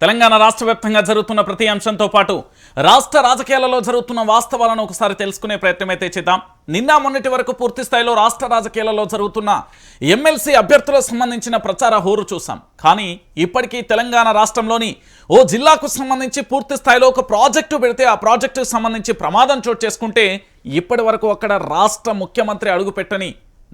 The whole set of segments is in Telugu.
తెలంగాణ రాష్ట్ర వ్యాప్తంగా జరుగుతున్న ప్రతి అంశంతో పాటు రాష్ట్ర రాజకీయాలలో జరుగుతున్న వాస్తవాలను ఒకసారి తెలుసుకునే ప్రయత్నం అయితే చేద్దాం. నిన్న మొన్నటి వరకు పూర్తి స్థాయిలో రాష్ట్ర రాజకీయాలలో జరుగుతున్న ఎమ్మెల్సీ అభ్యర్థులకు సంబంధించిన ప్రచార హోరు చూసాం. కానీ ఇప్పటికీ తెలంగాణ రాష్ట్రంలోని ఓ జిల్లాకు సంబంధించి పూర్తి స్థాయిలో ఒక ప్రాజెక్టు పెడితే ఆ ప్రాజెక్టుకు సంబంధించి ప్రమాదం చోటు చేసుకుంటే ఇప్పటి వరకు అక్కడ రాష్ట్ర ముఖ్యమంత్రి అడుగుపెట్టని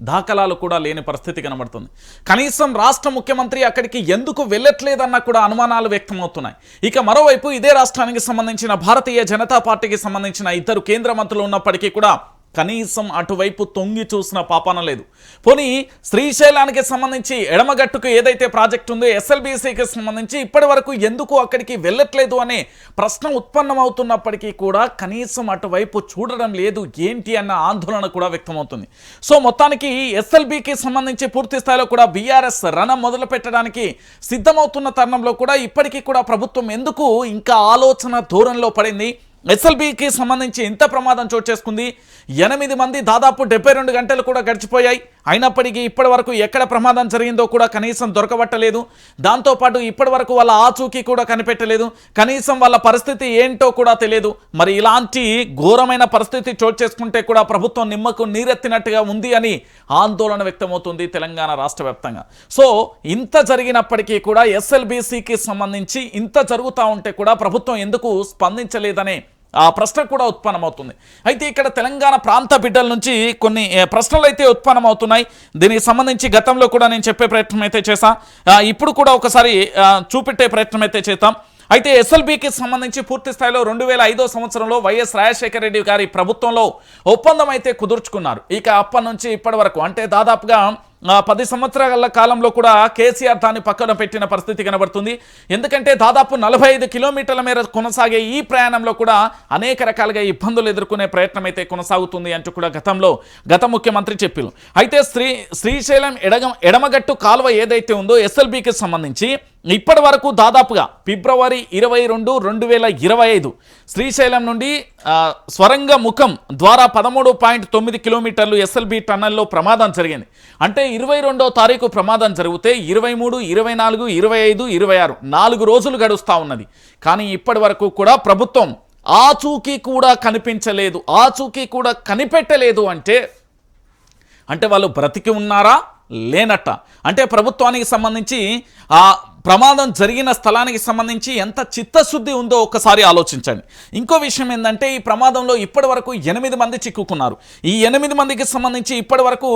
దాఖలాలు కూడా లేని పరిస్థితి కనబడుతుంది. కనీసం రాష్ట్ర ముఖ్యమంత్రి అక్కడికి ఎందుకు వెళ్ళట్లేదన్న కూడా అనుమానాలు వ్యక్తమవుతున్నాయి. ఇక మరోవైపు ఇదే రాష్ట్రానికి సంబంధించిన భారతీయ జనతా పార్టీకి సంబంధించిన ఇద్దరు కేంద్ర మంత్రులు ఉన్నప్పటికీ కూడా కనీసం అటువైపు తొంగి చూసిన పాపాన లేదు. పోనీ శ్రీశైలానికి సంబంధించి ఎడమగట్టుకు ఏదైతే ప్రాజెక్ట్ ఉందో ఎస్ఎల్బీసీకి సంబంధించి ఇప్పటి వరకు ఎందుకు అక్కడికి వెళ్ళట్లేదు అనే ప్రశ్న ఉత్పన్నమవుతున్నప్పటికీ కూడా కనీసం అటువైపు చూడడం లేదు ఏంటి అన్న ఆందోళన కూడా వ్యక్తమవుతుంది. సో మొత్తానికి ఎస్ఎల్బీకి సంబంధించి పూర్తి స్థాయిలో కూడా బీఆర్ఎస్ రణం మొదలు పెట్టడానికి సిద్ధమవుతున్న తరుణంలో కూడా ఇప్పటికీ కూడా ప్రభుత్వం ఎందుకు ఇంకా ఆలోచన ధోరణిలో పడింది? ఎస్ఎల్బీకి సంబంధించి ఇంత ప్రమాదం చోటు చేసుకుంది. 8 మంది దాదాపు 72 గంటలు కూడా గడిచిపోయాయి. అయినప్పటికీ ఇప్పటి వరకు ఎక్కడ ప్రమాదం జరిగిందో కూడా కనీసం దొరకబట్టలేదు. దాంతోపాటు ఇప్పటి వరకు వాళ్ళ ఆచూకీ కూడా కనిపెట్టలేదు. కనీసం వాళ్ళ పరిస్థితి ఏంటో కూడా తెలియదు. మరి ఇలాంటి ఘోరమైన పరిస్థితి చోటు చేసుకుంటే కూడా ప్రభుత్వం నిమ్మకు నీరెత్తినట్టుగా ఉంది అని ఆందోళన వ్యక్తమవుతుంది తెలంగాణ రాష్ట్ర వ్యాప్తంగా. సో ఇంత జరిగినప్పటికీ కూడా ఎస్ఎల్బీసీకి సంబంధించి ఇంత జరుగుతూ ఉంటే కూడా ప్రభుత్వం ఎందుకు స్పందించలేదనే ఆ ప్రశ్న కూడా ఉత్పన్నమవుతుంది. అయితే ఇక్కడ తెలంగాణ ప్రాంత బిడ్డల నుంచి కొన్ని ప్రశ్నలు అయితే ఉత్పన్నమవుతున్నాయి. దీనికి సంబంధించి గతంలో కూడా నేను చెప్పే ప్రయత్నం అయితే చేశా, ఇప్పుడు కూడా ఒకసారి చూపెట్టే ప్రయత్నం అయితే చేద్దాం. అయితే ఎస్ఎల్బీకి సంబంధించి పూర్తి స్థాయిలో 2005 సంవత్సరంలో వైఎస్ రాజశేఖర రెడ్డి గారి ప్రభుత్వంలో ఒప్పందం అయితే కుదుర్చుకున్నారు. ఇక అప్పటి నుంచి ఇప్పటి వరకు అంటే దాదాపుగా 10 సంవత్సరాల కాలంలో కూడా కేసీఆర్ దాన్ని పక్కన పెట్టిన పరిస్థితి కనబడుతుంది. ఎందుకంటే దాదాపు 45 కిలోమీటర్ల మేర కొనసాగే ఈ ప్రయాణంలో కూడా అనేక రకాలుగా ఇబ్బందులు ఎదుర్కొనే ప్రయత్నం అయితే కొనసాగుతుంది అంటూ కూడా గత ముఖ్యమంత్రి చెప్పారు. అయితే శ్రీశైలం ఎడమగట్టు కాలువ ఏదైతే ఉందో ఎస్ఎల్బీకి సంబంధించి ఇప్పటి వరకు దాదాపుగా ఫిబ్రవరి 22, 2025 శ్రీశైలం నుండి స్వరంగ ముఖం ద్వారా 13.9 కిలోమీటర్లు ఎస్ఎల్బీ టన్నల్లో ప్రమాదం జరిగింది. అంటే 22వ తారీఖు ప్రమాదం జరిగితే 23, 24, 25, 26 4 రోజులు గడుస్తూ ఉన్నది. కానీ ఇప్పటి వరకు కూడా ప్రభుత్వం ఆచూకీ కూడా కనిపించలేదు, ఆచూకీ కూడా కనిపెట్టలేదు. అంటే వాళ్ళు బ్రతికి ఉన్నారా లేనట్ట? అంటే ప్రభుత్వానికి సంబంధించి ఆ ప్రమాదం జరిగిన స్థలానికి సంబంధించి ఎంత చిత్తశుద్ధి ఉందో ఒక్కసారి ఆలోచించండి. ఇంకో విషయం ఏంటంటే ఈ ప్రమాదంలో ఇప్పటి వరకు 8 మంది చిక్కుకున్నారు. ఈ 8 మందికి సంబంధించి ఇప్పటి వరకు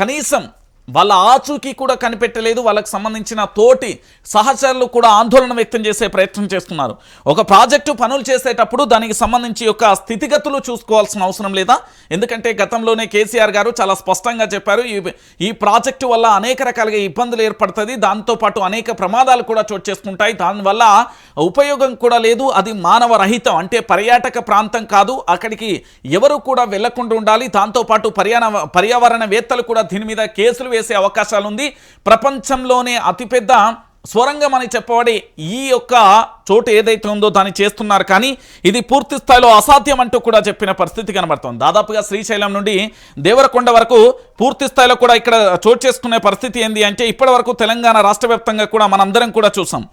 కనీసం వాళ్ళ ఆచూకీ కూడా కనిపెట్టలేదు. వాళ్ళకి సంబంధించిన తోటి సహచరులు కూడా ఆందోళన వ్యక్తం చేసే ప్రయత్నం చేస్తున్నారు. ఒక ప్రాజెక్టు పనులు చేసేటప్పుడు దానికి సంబంధించి యొక్క స్థితిగతులు చూసుకోవాల్సిన అవసరం లేదా? ఎందుకంటే గతంలోనే కేసీఆర్ గారు చాలా స్పష్టంగా చెప్పారు, ఈ ప్రాజెక్టు వల్ల అనేక రకాలుగా ఇబ్బందులు ఏర్పడుతుంది, దాంతోపాటు అనేక ప్రమాదాలు కూడా చోటు చేసుకుంటాయి, దానివల్ల ఉపయోగం కూడా లేదు, అది మానవ రహితం, అంటే పర్యాటక ప్రాంతం కాదు, అక్కడికి ఎవరు కూడా వెళ్లకుండా ఉండాలి, దాంతోపాటు పర్యావరణవేత్తలు కూడా దీని మీద కేసులు వేసే అవకాశాలు ఉంది. ప్రపంచంలోనే అతిపెద్ద స్వరంగం అని చెప్పబడి ఈ యొక్క చోటు ఏదైతే ఉందో దాన్ని చేస్తున్నారు. కానీ ఇది పూర్తి స్థాయిలో అసాధ్యం అంటూ కూడా చెప్పిన పరిస్థితి కనబడుతుంది. దాదాపుగా శ్రీశైలం నుండి దేవరకొండ వరకు పూర్తి స్థాయిలో కూడా ఇక్కడ చోటు చేసుకునే పరిస్థితి ఏంది అంటే ఇప్పటి వరకు తెలంగాణ రాష్ట్ర వ్యాప్తంగా కూడా మనందరం కూడా చూసాం.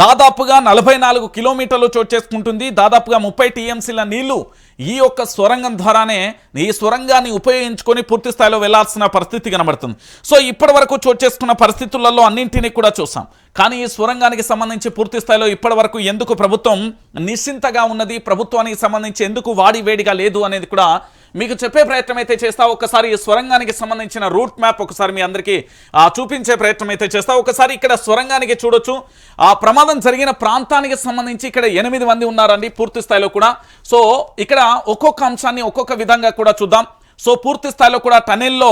దాదాపుగా 44 కిలోమీటర్లు చోటు చేసుకుంటుంది. దాదాపుగా 30 టీఎంసీల నీళ్లు ఈ యొక్క స్వరంగం ద్వారానే ఈ స్వరంగాన్ని ఉపయోగించుకొని పూర్తి స్థాయిలో వెళ్లాల్సిన పరిస్థితి కనబడుతుంది. సో ఇప్పటి వరకు చోటు చేసుకున్న పరిస్థితులలో అన్నింటినీ కూడా చూసాం. కానీ ఈ స్వరంగానికి సంబంధించి పూర్తి స్థాయిలో ఇప్పటి వరకు ఎందుకు ప్రభుత్వం నిశ్చింతగా ఉన్నది, ప్రభుత్వానికి సంబంధించి ఎందుకు వాడివేడిగా లేదు అనేది కూడా మీకు చెప్పే ప్రయత్నం అయితే చేస్తా. ఒకసారి ఈ స్వరంగానికి సంబంధించిన రూట్ మ్యాప్ ఒకసారి మీ అందరికీ చూపించే ప్రయత్నం అయితే చేస్తా. ఒకసారి ఇక్కడ స్వరంగానికి చూడొచ్చు. ఆ ప్రమాదం జరిగిన ప్రాంతానికి సంబంధించి ఇక్కడ 8 మంది ఉన్నారండి పూర్తి స్థాయిలో కూడా. సో ఇక్కడ ఒక్కొక్క అంశాన్ని ఒక్కొక్క విధంగా కూడా చూద్దాం. సో పూర్తి స్థాయిలో కూడా టనెల్లో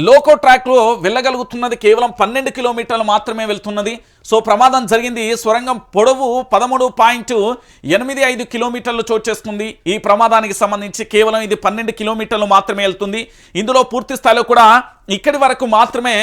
లోకో ట్రాక్లో వెళ్ళగలుగుతున్నది కేవలం 12 కిలోమీటర్లు మాత్రమే వెళ్తున్నది. సో ప్రమాదం జరిగింది. స్వరంగం పొడవు 13.85 కిలోమీటర్లు చోటు చేసుకుంది. ఈ ప్రమాదానికి సంబంధించి కేవలం ఇది 12 కిలోమీటర్లు మాత్రమే వెళ్తుంది. ఇందులో పూర్తి స్థాయిలో కూడా ఇక్కడి వరకు మాత్రమే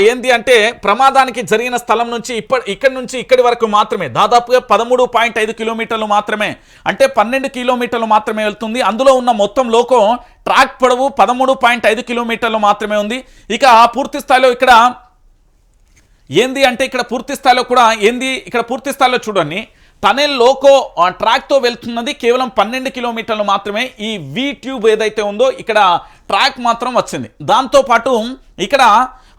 ఏంది అంటే ప్రమాదానికి జరిగిన స్థలం నుంచి ఇక్కడి నుంచి ఇక్కడి వరకు మాత్రమే దాదాపుగా 13.5 కిలోమీటర్లు మాత్రమే, అంటే 12 కిలోమీటర్లు మాత్రమే వెళ్తుంది. అందులో ఉన్న మొత్తం లోకో ట్రాక్ పొడవు 13.5 కిలోమీటర్లు మాత్రమే ఉంది. ఇక పూర్తి స్థాయిలో ఇక్కడ ఏంది అంటే ఇక్కడ పూర్తి స్థాయిలో కూడా ఏంది ఇక్కడ పూర్తి స్థాయిలో చూడండి టనెల్ లోకో ట్రాక్తో వెళ్తున్నది కేవలం 12 కిలోమీటర్లు మాత్రమే. ఈ వి ట్యూబ్ ఏదైతే ఉందో ఇక్కడ ట్రాక్ మాత్రం వచ్చింది. దాంతోపాటు ఇక్కడ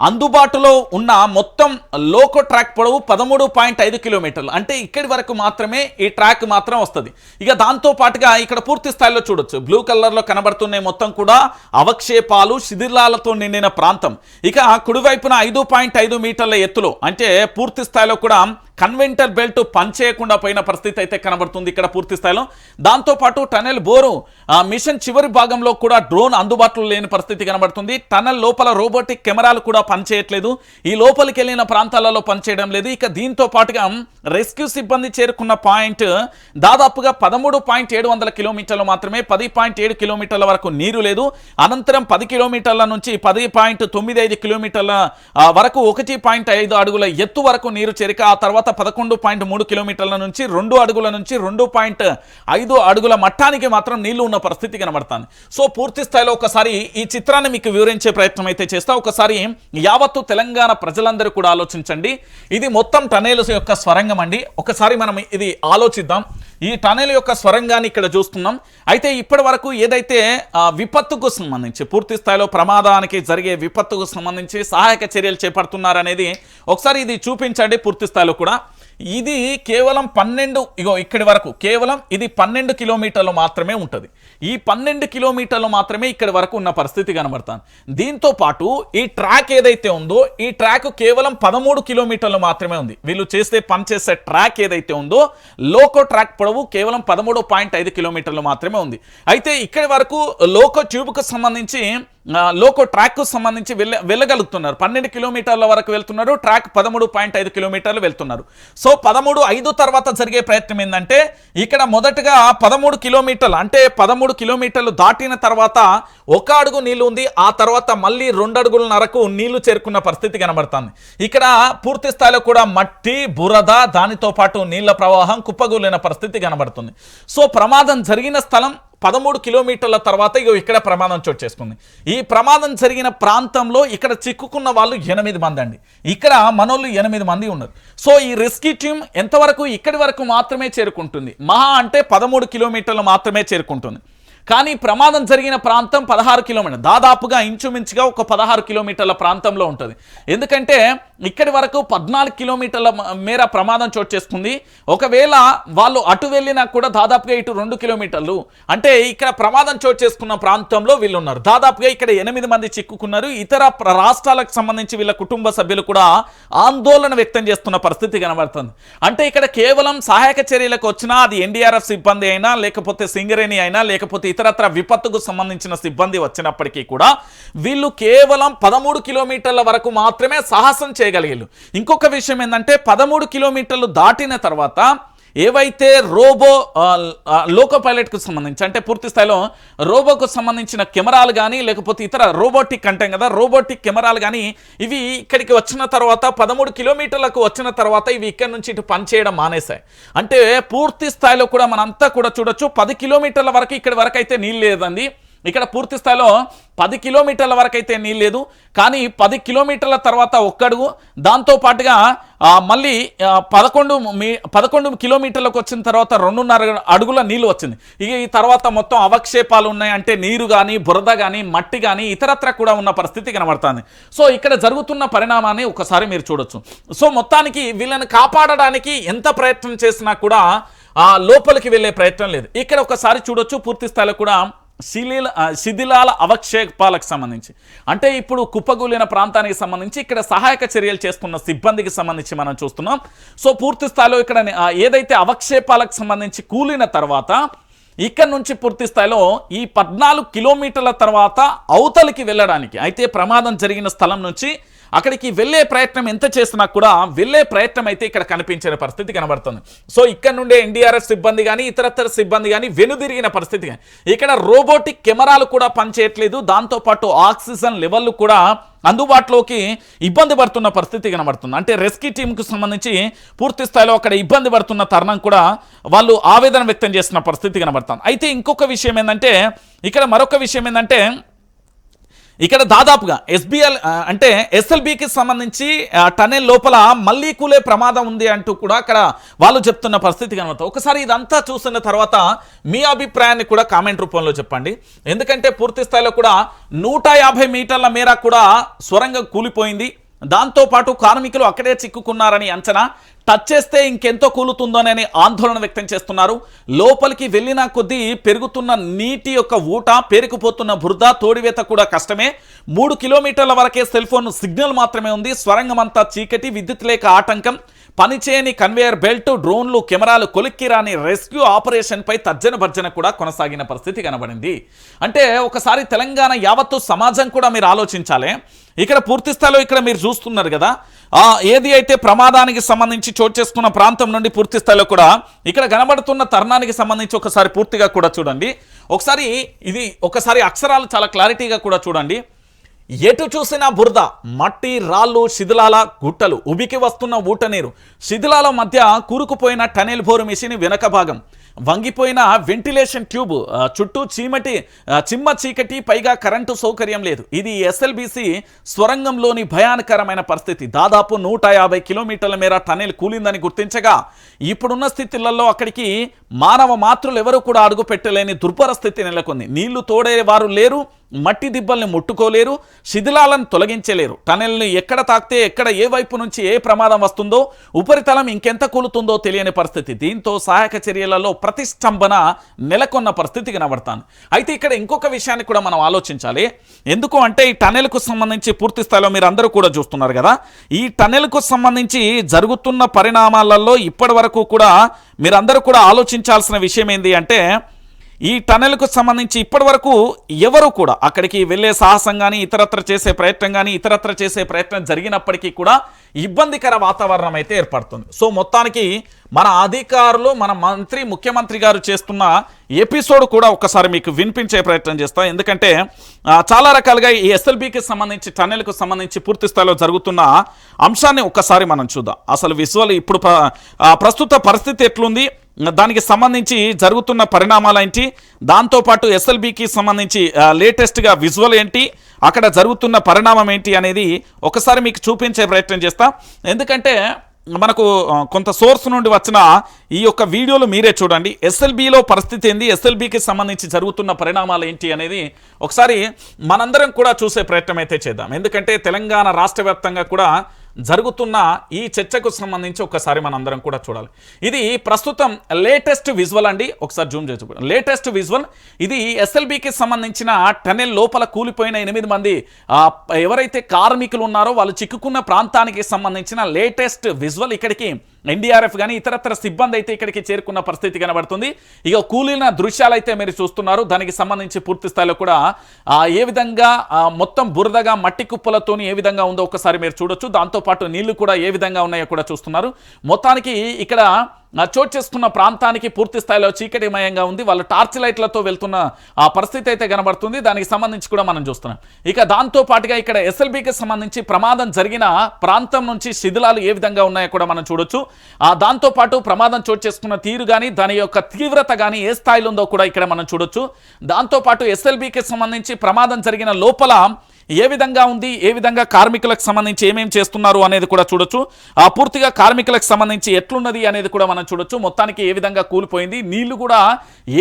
అందుబాటులో ఉన్న మొత్తం లోకో ట్రాక్ పొడవు 13.5 కిలోమీటర్లు. అంటే ఇక్కడి వరకు మాత్రమే ఈ ట్రాక్ మాత్రం వస్తుంది. ఇక దాంతో పాటుగా ఇక్కడ పూర్తి స్థాయిలో చూడొచ్చు, బ్లూ కలర్లో కనబడుతున్నాయి మొత్తం కూడా అవక్షేపాలు, శిథిలాలతో నిండిన ప్రాంతం. ఇక కుడివైపున 5.5 మీటర్ల ఎత్తులో అంటే పూర్తి స్థాయిలో కూడా కన్వెంటర్ బెల్ట్ పనిచేయకుండా పోయిన పరిస్థితి అయితే కనబడుతుంది ఇక్కడ పూర్తి స్థాయిలో. దాంతోపాటు టనెల్ బోరు మిషన్ చివరి భాగంలో కూడా డ్రోన్ అందుబాటులో లేని పరిస్థితి కనబడుతుంది. టనెల్ లోపల రోబోటిక్ కెమెరాలు కూడా పనిచేయట్లేదు, ఈ లోపలికి వెళ్ళిన ప్రాంతాలలో పనిచేయడం లేదు. ఇక దీంతో పాటుగా రెస్క్యూ సిబ్బంది చేరుకున్న పాయింట్ దాదాపుగా 13.700 కిలోమీటర్లు మాత్రమే, 10.7 కిలోమీటర్ల వరకు నీరు లేదు. అనంతరం 10 కిలోమీటర్ల నుంచి 10.95 కిలోమీటర్ల వరకు 1.5 అడుగుల ఎత్తు వరకు నీరు చేరిక, ఆ తర్వాత 11.3 కిలోమీటర్ల నుంచి 2 అడుగుల నుంచి 2.5 అడుగుల మట్టానికి మాత్రం నీళ్లు ఉన్న పరిస్థితి కనబడుతుంది. సో పూర్తి స్థాయిలో ఒకసారి ఈ చిత్రాన్ని మీకు వివరించే ప్రయత్నం అయితే చేస్తా. ఒకసారి యావత్తు తెలంగాణ ప్రజలందరూ కూడా ఆలోచించండి. ఇది మొత్తం టనెల్స్ యొక్క స్వరంగం అండి. ఒకసారి మనం ఇది ఆలోచిద్దాం. ఈ టనెల్ యొక్క స్వరంగాన్ని ఇక్కడ చూస్తున్నాం. అయితే ఇప్పటి వరకు ఏదైతే విపత్తుకు సంబంధించి పూర్తి స్థాయిలో ప్రమాదానికి జరిగే విపత్తుకు సంబంధించి సహాయక చర్యలు చేపడుతున్నారనేది ఒకసారి ఇది చూపించండి. పూర్తి స్థాయిలో కూడా ఇది కేవలం 12 ఇక్కడి వరకు కేవలం ఇది 12 కిలోమీటర్లు మాత్రమే ఉంటుంది. ఈ 12 కిలోమీటర్లు మాత్రమే ఇక్కడి వరకు ఉన్న పరిస్థితి కనబడుతుంది. దీంతో పాటు ఈ ట్రాక్ ఏదైతే ఉందో ఈ ట్రాక్ కేవలం 13 కిలోమీటర్లు మాత్రమే ఉంది. వీళ్ళు పనిచేసే ట్రాక్ ఏదైతే ఉందో లోకో ట్రాక్ పొడవు కేవలం 13.5 కిలోమీటర్లు మాత్రమే ఉంది. అయితే ఇక్కడి వరకు లోకో ట్యూబ్కు సంబంధించి లోకో ట్రాక్కు సంబంధించి వెళ్ళగలుగుతున్నారు. 12 కిలోమీటర్ల వరకు వెళ్తున్నారు, ట్రాక్ 13.5 కిలోమీటర్లు వెళ్తున్నారు. సో 13.5 తర్వాత జరిగే ప్రయత్నం ఏంటంటే ఇక్కడ మొదటగా 13 కిలోమీటర్లు అంటే 13 కిలోమీటర్లు దాటిన తర్వాత 1 అడుగు నీళ్లు ఉంది, ఆ తర్వాత మళ్ళీ 2 అడుగులన్నరకు నీళ్లు చేరుకున్న పరిస్థితి కనబడుతుంది. ఇక్కడ పూర్తి స్థాయిలో కూడా మట్టి, బురద, దానితో పాటు నీళ్ల ప్రవాహం కుప్పగూలిన పరిస్థితి కనబడుతుంది. సో ప్రమాదం జరిగిన స్థలం 13 కిలోమీటర్ల తర్వాత ఇక్కడ ప్రమాదం చోటు చేసుకుంది. ఈ ప్రమాదం జరిగిన ప్రాంతంలో ఇక్కడ చిక్కుకున్న వాళ్ళు 8 మంది అండి. ఇక్కడ మనోళ్ళు 8 మంది ఉన్నారు. సో ఈ రెస్క్యూ టీమ్ ఎంతవరకు ఇక్కడి వరకు మాత్రమే చేరుకుంటుంది, మహా అంటే 13 కిలోమీటర్లు మాత్రమే చేరుకుంటుంది. కానీ ప్రమాదం జరిగిన ప్రాంతం 16 కిలోమీటర్లు, దాదాపుగా ఇంచుమించుగా ఒక 16 కిలోమీటర్ల ప్రాంతంలో ఉంటుంది. ఎందుకంటే ఇక్కడి వరకు 14 కిలోమీటర్ల మేర ప్రమాదం చోటు చేసుకుంది. ఒకవేళ వాళ్ళు అటు వెళ్ళినా కూడా దాదాపుగా ఇటు 2 కిలోమీటర్లు, అంటే ఇక్కడ ప్రమాదం చోటు చేసుకున్న ప్రాంతంలో వీళ్ళు ఉన్నారు. దాదాపుగా ఇక్కడ 8 మంది చిక్కుకున్నారు. ఇతర రాష్ట్రాలకు సంబంధించి వీళ్ళ కుటుంబ సభ్యులు కూడా ఆందోళన వ్యక్తం చేస్తున్న పరిస్థితి కనబడుతుంది. అంటే ఇక్కడ కేవలం సహాయక చర్యలకు వచ్చినా అది ఎన్డీఆర్ఎఫ్ సిబ్బంది అయినా లేకపోతే సింగరేణి అయినా లేకపోతే ఇతరత్ర విపత్తుకు సంబంధించిన సిబ్బంది వచ్చినప్పటికీ కూడా వీళ్ళు కేవలం 13 కిలోమీటర్ల వరకు మాత్రమే సాహసం చేయగలిగారు. ఇంకొక విషయం ఏంటంటే 13 కిలోమీటర్లు దాటిన తర్వాత ఏవైతే లోకో పైలట్కు సంబంధించి అంటే పూర్తి స్థాయిలో రోబోకు సంబంధించిన కెమెరాలు కానీ లేకపోతే ఇతర రోబోటిక్ అంటాం కదా, రోబోటిక్ కెమెరాలు కానీ ఇవి ఇక్కడికి వచ్చిన తర్వాత 13 కిలోమీటర్లకు వచ్చిన తర్వాత ఇవి ఇక్కడ నుంచి ఇటు పనిచేయడం మానేశాయి. అంటే పూర్తి స్థాయిలో కూడా మనంతా కూడా చూడొచ్చు 10 కిలోమీటర్ల వరకు ఇక్కడి వరకు అయితే నీళ్ళు లేదండి. ఇక్కడ పూర్తి స్థాయిలో 10 కిలోమీటర్ల వరకు అయితే నీళ్ళు లేదు. కానీ 10 కిలోమీటర్ల తర్వాత 1 అడుగు, దాంతో పాటుగా మళ్ళీ 11 కిలోమీటర్లకు వచ్చిన తర్వాత 2.5 అడుగుల నీళ్ళు వచ్చింది. ఇక ఈ తర్వాత మొత్తం అవక్షేపాలు ఉన్నాయి, అంటే నీరు కానీ బురద కానీ మట్టి కానీ ఇతరత్ర కూడా ఉన్న పరిస్థితి కనబడుతుంది. సో ఇక్కడ జరుగుతున్న పరిణామాన్ని ఒకసారి మీరు చూడొచ్చు. సో మొత్తానికి వీళ్ళని కాపాడడానికి ఎంత ప్రయత్నం చేసినా కూడా లోపలికి వెళ్ళే ప్రయత్నం లేదు. ఇక్కడ ఒకసారి చూడొచ్చు పూర్తి స్థాయిలో కూడా శిథిలాల అవక్షేపాలకు సంబంధించి అంటే ఇప్పుడు కుప్పగూలిన ప్రాంతానికి సంబంధించి ఇక్కడ సహాయక చర్యలు చేస్తున్న సిబ్బందికి సంబంధించి మనం చూస్తున్నాం. సో పూర్తి స్థాయిలో ఇక్కడ ఏదైతే అవక్షేపాలకు సంబంధించి కూలిన తర్వాత ఇక్కడ నుంచి పూర్తి స్థాయిలో ఈ 14 కిలోమీటర్ల తర్వాత అవతలికి వెళ్ళడానికి అయితే ప్రమాదం జరిగిన స్థలం నుంచి అక్కడికి వెళ్ళే ప్రయత్నం ఎంత చేసినా కూడా వెళ్ళే ప్రయత్నం అయితే ఇక్కడ కనిపించిన పరిస్థితి కనబడుతుంది. సో ఇక్కడ నుండే ఎన్డీఆర్ఎఫ్ సిబ్బంది కానీ ఇతరతర సిబ్బంది కానీ వెనుదిరిగిన పరిస్థితి కానీ ఇక్కడ రోబోటిక్ కెమెరాలు కూడా పనిచేయట్లేదు. దాంతోపాటు ఆక్సిజన్ లెవెల్ కూడా అందుబాటులోకి ఇబ్బంది పడుతున్న పరిస్థితి కనబడుతుంది. అంటే రెస్క్యూ టీంకు సంబంధించి పూర్తి స్థాయిలో అక్కడ ఇబ్బంది పడుతున్న తరుణం కూడా వాళ్ళు ఆవేదన వ్యక్తం చేస్తున్న పరిస్థితి కనబడుతుంది. అయితే ఇంకొక విషయం ఏంటంటే ఇక్కడ మరొక విషయం ఏంటంటే ఇక్కడ దాదాపుగా ఎస్బిఎల్ అంటే ఎస్ఎల్బికి సంబంధించి టనెల్ లోపల మళ్ళీ కూలే ప్రమాదం ఉంది అంటూ కూడా అక్కడ వాళ్ళు చెప్తున్న పరిస్థితి కనబడుతుంది. ఒకసారి ఇదంతా చూసిన తర్వాత మీ అభిప్రాయాన్ని కూడా కామెంట్ రూపంలో చెప్పండి. ఎందుకంటే పూర్తి స్థాయిలో కూడా 150 మీటర్ల మేర కూడా సొరంగం కూలిపోయింది. దాంతోపాటు కార్మికులు అక్కడే చిక్కుకున్నారని అంచనా. టచ్ చేస్తే ఇంకెంతో కూలుతుందోనని ఆందోళన వ్యక్తం చేస్తున్నారు. లోపలికి వెళ్ళిన కొద్దీ పెరుగుతున్న నీటి యొక్క ఊట, పేరుకుపోతున్న బురద, తోడివేత కూడా కష్టమే. 3 కిలోమీటర్ల వరకే సెల్ ఫోన్ సిగ్నల్ మాత్రమే ఉంది. స్వరంగం అంతా చీకటి, విద్యుత్ లేక ఆటంకం, పనిచేయని కన్వేయర్ బెల్ట్, డ్రోన్లు, కెమెరాలు, కొలిక్కిరాని రెస్క్యూ ఆపరేషన్ పై తర్జన భర్జన కూడా కొనసాగిన పరిస్థితి కనబడింది. అంటే ఒకసారి తెలంగాణ యావత్తు సమాజం కూడా మీరు ఆలోచించాలి. ఇక్కడ పూర్తి స్థాయిలో ఇక్కడ మీరు చూస్తున్నారు కదా, ఏది అయితే ప్రమాదానికి సంబంధించి చోటు చేసుకున్న ప్రాంతం నుండి పూర్తి స్థాయిలో కూడా ఇక్కడ కనబడుతున్న తరుణానికి సంబంధించి ఒకసారి పూర్తిగా కూడా చూడండి. ఒకసారి అక్షరాలు చాలా క్లారిటీగా కూడా చూడండి. ఎటు చూసినా బురద, మట్టి, రాళ్ళు, శిథిలాల గుట్టలు, ఉబికి వస్తున్న ఊటనీరు, శిథిలాల మధ్య కూరుకుపోయిన టనెల్ బోరు మిషన్ వెనక భాగం, వంగిపోయిన వెంటిలేషన్ ట్యూబ్, చుట్టూ చిమ్మ చీకటి, పైగా కరెంటు సౌకర్యం లేదు. ఇది ఎస్ఎల్బిసి స్వరంగంలోని భయానకరమైన పరిస్థితి. దాదాపు 150 కిలోమీటర్ల మేర టనెల్ కూలిందని గుర్తించగా ఇప్పుడున్న స్థితిలలో అక్కడికి మానవ మాతృలు ఎవరు కూడా అడుగు పెట్టలేని దుర్భర స్థితి నెలకొంది. నీళ్లు తోడే వారు లేరు, మట్టి దిబ్బల్ని ముట్టుకోలేరు, శిథిలాలను తొలగించలేరు. టనెల్ని ఎక్కడ తాకితే ఎక్కడ ఏ వైపు నుంచి ఏ ప్రమాదం వస్తుందో, ఉపరితలం ఇంకెంత కూలుతుందో తెలియని పరిస్థితి. దీంతో సహాయక చర్యలలో ప్రతిష్టంభన నెలకొన్న పరిస్థితి కనబడతాను. అయితే ఇక్కడ ఇంకొక విషయాన్ని కూడా మనం ఆలోచించాలి. ఎందుకు అంటే ఈ టనెల్కు సంబంధించి పూర్తి స్థాయిలో మీరు అందరూ కూడా చూస్తున్నారు కదా, ఈ టనెల్కు సంబంధించి జరుగుతున్న పరిణామాలలో ఇప్పటి వరకు కూడా మీరందరూ కూడా ఆలోచించాల్సిన విషయం ఏంటి అంటే, ఈ టనెల్కు సంబంధించి ఇప్పటి వరకు ఎవరు కూడా అక్కడికి వెళ్ళే సాహసం కానీ ఇతరత్ర చేసే ప్రయత్నం జరిగినప్పటికీ కూడా ఇబ్బందికర వాతావరణం అయితే ఏర్పడుతుంది. సో మొత్తానికి మన అధికారులు, మన ముఖ్యమంత్రి గారు చేస్తున్న ఎపిసోడ్ కూడా ఒకసారి మీకు వినిపించే ప్రయత్నం చేస్తా. ఎందుకంటే చాలా రకాలుగా ఈ ఎస్ఎల్బికి సంబంధించి టనెల్కు సంబంధించి పూర్తి స్థాయిలో జరుగుతున్న అంశాన్ని ఒక్కసారి మనం చూద్దాం. అసలు విజువల్ ఇప్పుడు ప్రస్తుత పరిస్థితి ఎట్లుంది, దానికి సంబంధించి జరుగుతున్న పరిణామాలు ఏంటి, దాంతోపాటు ఎస్ఎల్బికి సంబంధించి లేటెస్ట్గా విజువల్ ఏంటి, అక్కడ జరుగుతున్న పరిణామం ఏంటి అనేది ఒకసారి మీకు చూపించే ప్రయత్నం చేస్తా. ఎందుకంటే మనకు కొంత సోర్స్ నుండి వచ్చిన ఈ యొక్క వీడియోలు మీరే చూడండి. ఎస్ఎల్బిలో పరిస్థితి ఏంది, ఎస్ఎల్బికి సంబంధించి జరుగుతున్న పరిణామాలు ఏంటి అనేది ఒకసారి మనందరం కూడా చూసే ప్రయత్నం అయితే చేద్దాం. ఎందుకంటే తెలంగాణ రాష్ట్ర వ్యాప్తంగా కూడా జరుగుతున్న ఈ చర్చకు సంబంధించి ఒకసారి మనందరం కూడా చూడాలి. ఇది ప్రస్తుతం లేటెస్ట్ విజువల్ అండి. ఒకసారి జూమ్ చేసి చూడండి. లేటెస్ట్ విజువల్ ఇది ఎస్ఎల్బికి సంబంధించిన టనెల్ లోపల కూలిపోయిన 8 మంది ఎవరైతే కార్మికులు ఉన్నారో వాళ్ళు చిక్కుకున్న ప్రాంతానికి సంబంధించిన లేటెస్ట్ విజువల్. ఇక్కడికి ఎన్డీఆర్ఎఫ్ కానీ ఇతరత్ర సిబ్బంది అయితే ఇక్కడికి చేరుకున్న పరిస్థితి కనబడుతుంది. ఇక కూలిన దృశ్యాలు అయితే మీరు చూస్తున్నారు. దానికి సంబంధించి పూర్తి స్థాయిలో కూడా ఏ విధంగా మొత్తం బురదగా మట్టి కుప్పలతోని ఏ విధంగా ఉందో ఒకసారి మీరు చూడొచ్చు. దాంతోపాటు నీళ్లు కూడా ఏ విధంగా ఉన్నాయో కూడా చూస్తున్నారు. మొత్తానికి ఇక్కడ చోటు చేసుకున్న ప్రాంతానికి పూర్తి స్థాయిలో చీకటిమయంగా ఉంది. వాళ్ళు టార్చ్ లైట్లతో వెళ్తున్న ఆ పరిస్థితి అయితే కనబడుతుంది. దానికి సంబంధించి కూడా మనం చూస్తున్నాం. ఇక దాంతో పాటుగా ఇక్కడ ఎస్ఎల్బికి సంబంధించి ప్రమాదం జరిగిన ప్రాంతం నుంచి శిథిలాలు ఏ విధంగా ఉన్నాయో కూడా మనం చూడొచ్చు. దాంతోపాటు ప్రమాదం చోటు చేసుకున్న తీరు కానీ దాని యొక్క తీవ్రత కానీ ఏ స్థాయిలో ఉందో కూడా ఇక్కడ మనం చూడొచ్చు. దాంతోపాటు ఎస్ఎల్బికి సంబంధించి ప్రమాదం జరిగిన లోపల ఏ విధంగా ఉంది, ఏ విధంగా కార్మికులకు సంబంధించి ఏమేమి చేస్తున్నారు అనేది కూడా చూడొచ్చు. పూర్తిగా కార్మికులకు సంబంధించి ఎట్లున్నది అనేది కూడా మనం చూడొచ్చు. మొత్తానికి ఏ విధంగా కూలిపోయింది, నీళ్లు కూడా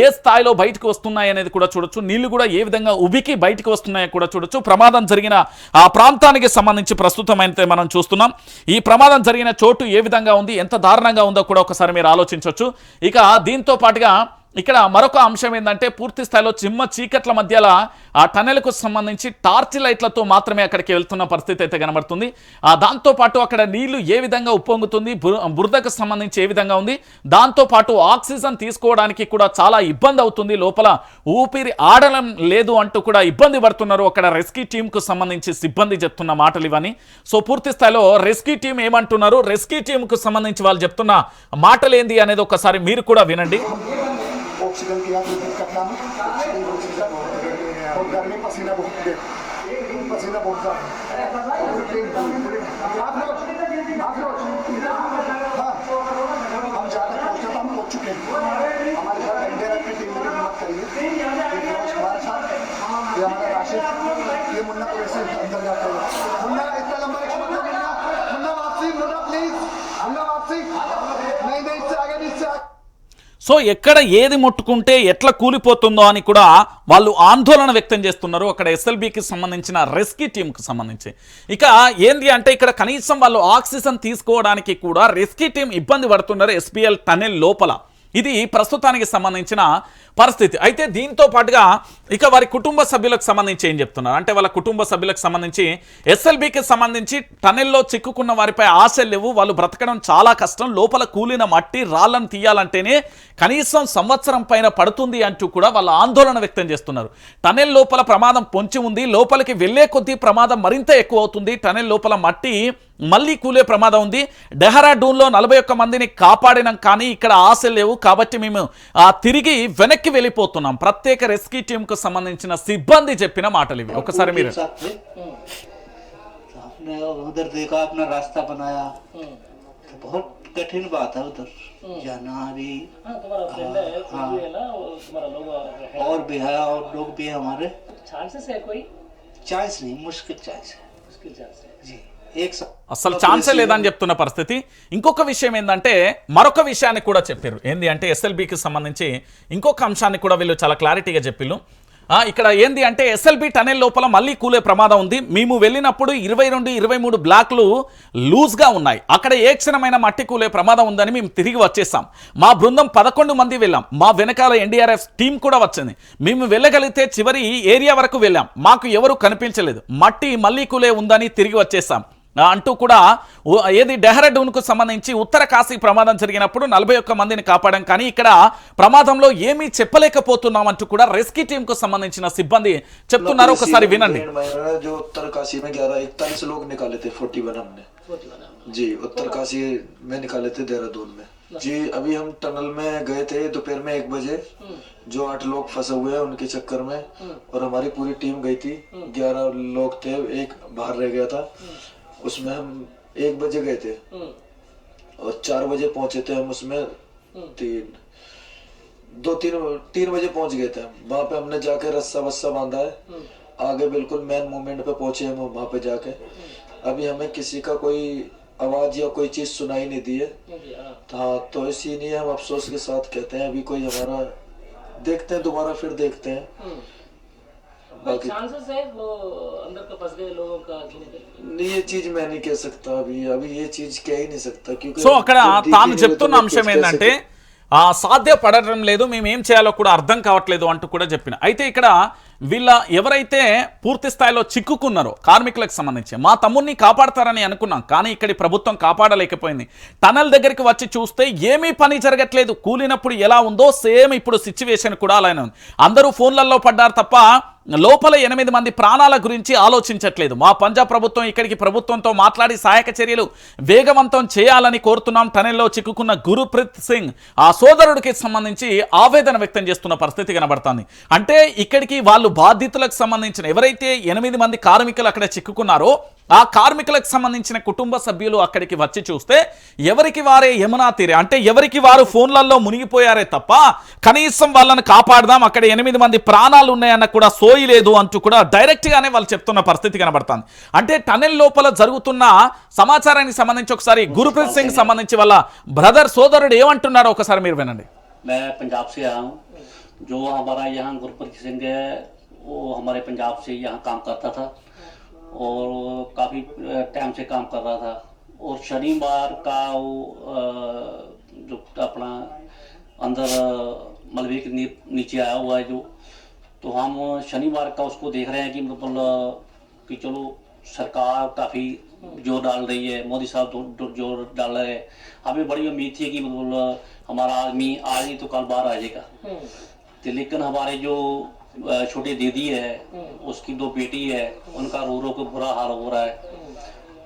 ఏ స్థాయిలో బయటకు వస్తున్నాయి అనేది కూడా చూడొచ్చు. నీళ్లు కూడా ఏ విధంగా ఉబికి బయటకు వస్తున్నాయో కూడా చూడొచ్చు. ప్రమాదం జరిగిన ఆ ప్రాంతానికి సంబంధించి ప్రస్తుతం అయితే మనం చూస్తున్నాం. ఈ ప్రమాదం జరిగిన చోటు ఏ విధంగా ఉంది, ఎంత దారుణంగా ఉందో కూడా ఒకసారి మీరు ఆలోచించవచ్చు. ఇక దీంతో పాటుగా ఇక్కడ మరొక అంశం ఏంటంటే పూర్తి స్థాయిలో చిమ్మ చీకట్ల మధ్యలో ఆ టనెల్కు సంబంధించి టార్చ్ లైట్లతో మాత్రమే అక్కడికి వెళ్తున్న పరిస్థితి అయితే కనబడుతుంది. దాంతోపాటు అక్కడ నీళ్లు ఏ విధంగా ఉప్పొంగుతుంది, బురదకు సంబంధించి ఏ విధంగా ఉంది, దాంతోపాటు ఆక్సిజన్ తీసుకోవడానికి కూడా చాలా ఇబ్బంది అవుతుంది. లోపల ఊపిరి ఆడడం లేదు అంటూ కూడా ఇబ్బంది పడుతున్నారు అక్కడ రెస్క్యూ టీంకు సంబంధించి సిబ్బంది చెప్తున్న మాటలు ఇవన్నీ. సో పూర్తి స్థాయిలో రెస్క్యూ టీం ఏమంటున్నారు, రెస్క్యూ టీంకు సంబంధించి వాళ్ళు చెప్తున్న మాటలు ఏంది అనేది ఒకసారి మీరు కూడా వినండి. ऑक्सीजन की दिक्कत ना और घर में पसीना बहुत पसीना बहुत हम ज़्यादा पहुँचे तो हम पहुँच चुके हैं. हमारे साथ एनडीआरएफ की टीम ने हिम्मत करी है. हमारे साथ ये हमारा राशिद, ये मुन्ना సో ఎక్కడ ఏది ముట్టుకుంటే ఎట్లా కూలిపోతుందో అని కూడా వాళ్ళు ఆందోళన వ్యక్తం చేస్తున్నారు అక్కడ ఎస్ఎల్బికి సంబంధించిన రెస్క్యూ టీంకి సంబంధించి. ఇక ఏంది అంటే ఇక్కడ కనీసం వాళ్ళు ఆక్సిజన్ తీసుకోవడానికి కూడా రెస్క్యూ టీం ఇబ్బంది పడుతున్నారు ఎస్పీఎల్ టనెల్ లోపల. ఇది ప్రస్తుతానికి సంబంధించిన పరిస్థితి. అయితే దీంతో పాటుగా ఇక వారి కుటుంబ సభ్యులకు సంబంధించి ఏం చెప్తున్నారు అంటే వాళ్ళ కుటుంబ సభ్యులకు సంబంధించి ఎస్ఎల్బికి సంబంధించి టనెల్లో చిక్కుకున్న వారిపై ఆశలు లేవు, వాళ్ళు బ్రతకడం చాలా కష్టం, లోపల కూలిన మట్టి రాళ్లను తీయాలంటేనే కనీసం సంవత్సరం పైన పడుతుంది అంటూ కూడా వాళ్ళ ఆందోళన వ్యక్తం చేస్తున్నారు. టనెల్ లోపల ప్రమాదం పొంచి ఉంది, లోపలికి వెళ్లే కొద్దీ ప్రమాదం మరింత ఎక్కువ అవుతుంది, టనెల్ లోపల మట్టి మళ్ళీ కూలే ప్రమాదం ఉంది. డెహ్రాడూన్లో 41 మందిని కాపాడినాం కానీ ఇక్కడ ఆశలు లేవు కాబట్టి మేము తిరిగి వెనక్కి వెళ్ళిపోతున్నాం. ప్రత్యేక రెస్క్యూ టీంకు సంబంధించిన సిబ్బంది చెప్పిన మాటలు ఇవి. ఒకసారి మీరు उधर देखा अपना रास्ता बनाया तो बहुत कठिन बात है उधर जाना भी। और भी है और लोग भी हमारे चांसेस है कोई चांस नहीं, मुश्किल चांस है जी। అసలు ఛాన్సే లేదని చెప్తున్న పరిస్థితి. ఇంకొక విషయం ఏంటంటే మరొక విషయాన్ని కూడా చెప్పారు. ఏంది అంటే ఎస్ఎల్బికి సంబంధించి ఇంకొక అంశాన్ని కూడా వీళ్ళు చాలా క్లారిటీగా చెప్పిళ్ళు. ఇక్కడ ఏంది అంటే ఎస్ఎల్బి టనెల్ లోపల మళ్ళీ కూలే ప్రమాదం ఉంది, మేము వెళ్ళినప్పుడు 22-23 బ్లాక్లు లూజ్గా ఉన్నాయి, అక్కడ ఏ క్షణమైన మట్టి కూలే ప్రమాదం ఉందని మేము తిరిగి వచ్చేసాం. మా బృందం 11 మంది వెళ్ళాం, మా వెనకాల ఎన్డీఆర్ఎఫ్ టీం కూడా వచ్చింది, మేము వెళ్ళగలిగితే చివరి ఏరియా వరకు వెళ్ళాం, మాకు ఎవరు కనిపించలేదు, మట్టి మళ్ళీ కూలే ఉందని తిరిగి వచ్చేసాం అంటూ కూడా ఏది డెహ్రాడూన్కు సంబంధించి ఉత్తర కాశీ ప్రమాదం జరిగినప్పుడు 41 మందిని కాపాడాం కానీ ఇక్కడ ప్రమాదంలో ఏమీ చెప్పలేకపోతున్నాం అంటూ కూడా రెస్క్యూ టీంకు సంబంధించిన సిబ్బంది చెప్తున్నారు. ఒకసారి వినండి. जो उत्तर काशी में 41 लोग निकाले थे 41 हमने जी, उत्तर काशी में निकाले थे देहरादून में जी। अभी हम टनल में गए थे दोपहर में 1 बजे, जो 8 लोग फंसे हुए हैं उनके चक्कर में, और हमारी पूरी टीम गई थी, 11 लोग थे, एक बाहर रह गया था, उसमें हम 1 बजे गए थे और 4 बजे पहुंचे थे हम उसमें, 3 बजे पहुंच गए थे। वहां पे हमने जाके रस्सा वस्सा बांधा है, आगे बिल्कुल मेन मोमेंट पे पहुंचे हम वहां पे जाके। अभी हमें किसी का कोई आवाज या कोई चीज सुनाई नहीं दी है, हाँ, तो इसीलिए हम अफसोस के साथ कहते हैं अभी कोई हमारा देखते हैं, दोबारा फिर देखते हैं। बाकी चांसेस है वो अंदर का फंस गए लोगों का नहीं, ये चीज मैं नहीं कह सकता अभी ये चीज कह ही नहीं सकता क्योंकि సో అక్కడ తాను చెప్తున్న అంశం ఏంటంటే సాధ్యపడడం లేదు, మేము ఏం చేయాలో కూడా అర్థం కావట్లేదు అంటూ కూడా చెప్పిన. అయితే ఇక్కడ వీళ్ళ ఎవరైతే పూర్తి స్థాయిలో చిక్కుకున్నారో కార్మికులకు సంబంధించి మా తమ్ముడిని కాపాడతారని అనుకున్నాం కానీ ఇక్కడి ప్రభుత్వం కాపాడలేకపోయింది. టనల్ దగ్గరికి వచ్చి చూస్తే ఏమీ పని జరగట్లేదు, కూలినప్పుడు ఎలా ఉందో సేమ్ ఇప్పుడు సిచ్యువేషన్ కూడా అలానే ఉంది. అందరూ ఫోన్లలో పడ్డారు తప్ప లోపల 8 మంది ప్రాణాల గురించి ఆలోచించట్లేదు. మా పంజాబ్ ప్రభుత్వం ఇక్కడికి ప్రభుత్వంతో మాట్లాడి సహాయక చర్యలు వేగవంతం చేయాలని కోరుతున్నాం. టనెల్లో చిక్కుకున్న గురుప్రీత్ సింగ్ ఆ సోదరుడికి సంబంధించి ఆవేదన వ్యక్తం చేస్తున్న పరిస్థితి కనబడుతుంది. అంటే ఇక్కడికి వాళ్ళు బాధితులకు సంబంధించిన ఎవరైతే 8 మంది కార్మికులు అక్కడ చిక్కుకున్నారో ఆ కార్మికులకు సంబంధించిన కుటుంబ సభ్యులు అక్కడికి వచ్చి చూస్తే ఎవరికి వారే యమునా తీరే అంటే ఎవరికి వారు ఫోన్లలో మునిగిపోయారే తప్ప కనీసం వాళ్ళని కాపాడదాం, అక్కడ 8 మంది ప్రాణాలు ఉన్నాయన్న కూడా సోయి లేదు అంటూ కూడా డైరెక్ట్ గానే వాళ్ళు చెప్తున్న పరిస్థితి కనబడుతుంది. అంటే టనెల్ లోపల జరుగుతున్న సమాచారానికి సంబంధించి ఒకసారి గురుప్రీత్ సింగ్ సంబంధించి వాళ్ళ బ్రదర్ సోదరుడు ఏమంటున్నారో ఒకసారి మీరు వినండి. मैं पंजाब से आया हूँ, जो हमारा यहाँ गुरप्रीत सिंह है वो हमारे पंजाब से यहाँ काम करता था और काफ़ी टाइम से काम कर रहा था। और शनिवार का वो जो अपना अंदर मलबे के नीचे आया हुआ है जो, तो हम शनिवार का उसको देख रहे हैं कि मतलब कि चलो सरकार काफ़ी जोर डाल रही है, मोदी साहब जोर डाल रहे हैं। हमें बड़ी उम्मीद थी कि मतलब हमारा आदमी आज नहीं तो कल बाहर आ जाएगा, तो लेकिन हमारे जो छोटी दीदी है उसकी 2 बेटी है, उनका रो रो के बुरा हाल हो रहा है।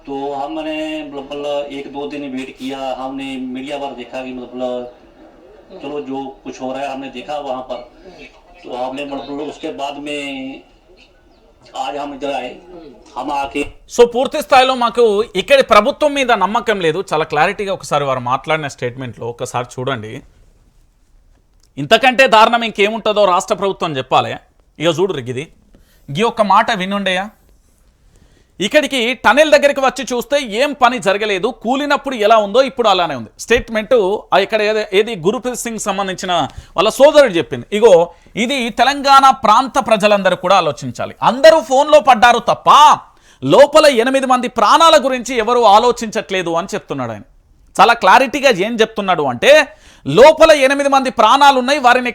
तो हमने मतलब 1-2 दिन वेट किया, हमने मीडिया पर देखा कि मतलब चलो जो कुछ हो रहा है हमने देखा वहाँ पर, तो हमने मतलब उसके बाद में आज हम इधर आए, हम आके సో పూర్తి స్థాయిలో మాకు ఇక్కడి ప్రభుత్వం మీద నమ్మకం లేదు. చాలా క్లారిటీగా ఒకసారి వారు మాట్లాడిన స్టేట్మెంట్లో ఒకసారి చూడండి. ఇంతకంటే దారుణం ఇంకేముంటుందో రాష్ట్ర ప్రభుత్వం చెప్పాలి. ఇక చూడు ఇది ఒక్క మాట వినుండయా, ఇక్కడికి టనెల్ దగ్గరికి వచ్చి చూస్తే ఏం పని జరగలేదు, కూలినప్పుడు ఎలా ఉందో ఇప్పుడు అలానే ఉంది. స్టేట్మెంటు ఇక్కడ ఏది గురుప్రీత్ సింగ్ సంబంధించిన వాళ్ళ సోదరుడు చెప్పింది. ఇగో ఇది తెలంగాణ ప్రాంత ప్రజలందరూ కూడా ఆలోచించాలి. అందరూ ఫోన్లో పడ్డారు తప్ప లోపల 8 మంది ప్రాణాల గురించి ఎవరు ఆలోచించట్లేదు అని చెప్తున్నాడు ఆయన. చాలా క్లారిటీగా ఏం చెప్తున్నాడు అంటే లోపల 8 మంది ప్రాణాలు ఉన్నాయి, వారిని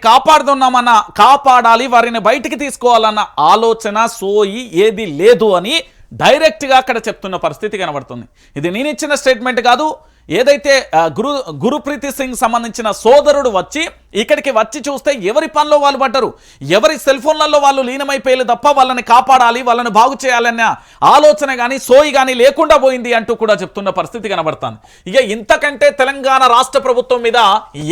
కాపాడాలి, వారిని బయటికి తీసుకోవాలన్న ఆలోచన సోయి ఏది లేదు అని డైరెక్ట్గా అక్కడ చెప్తున్న పరిస్థితి కనబడుతుంది. ఇది నేను ఇచ్చిన స్టేట్మెంట్ కాదు. ఏదైతే గురుప్రీత్ సింగ్ సంబంధించిన సోదరుడు వచ్చి ఇక్కడికి వచ్చి చూస్తే ఎవరి పనిలో వాళ్ళు పడ్డరు, ఎవరి సెల్ ఫోన్లలో వాళ్ళు లీనమైపోయారు తప్ప వాళ్ళని కాపాడాలి, వాళ్ళని బాగు చేయాలన్న ఆలోచన కానీ సోయి కానీ లేకుండా పోయింది అంటూ కూడా చెప్తున్న పరిస్థితి కనబడుతుంది. ఇక ఇంతకంటే తెలంగాణ రాష్ట్ర ప్రభుత్వం మీద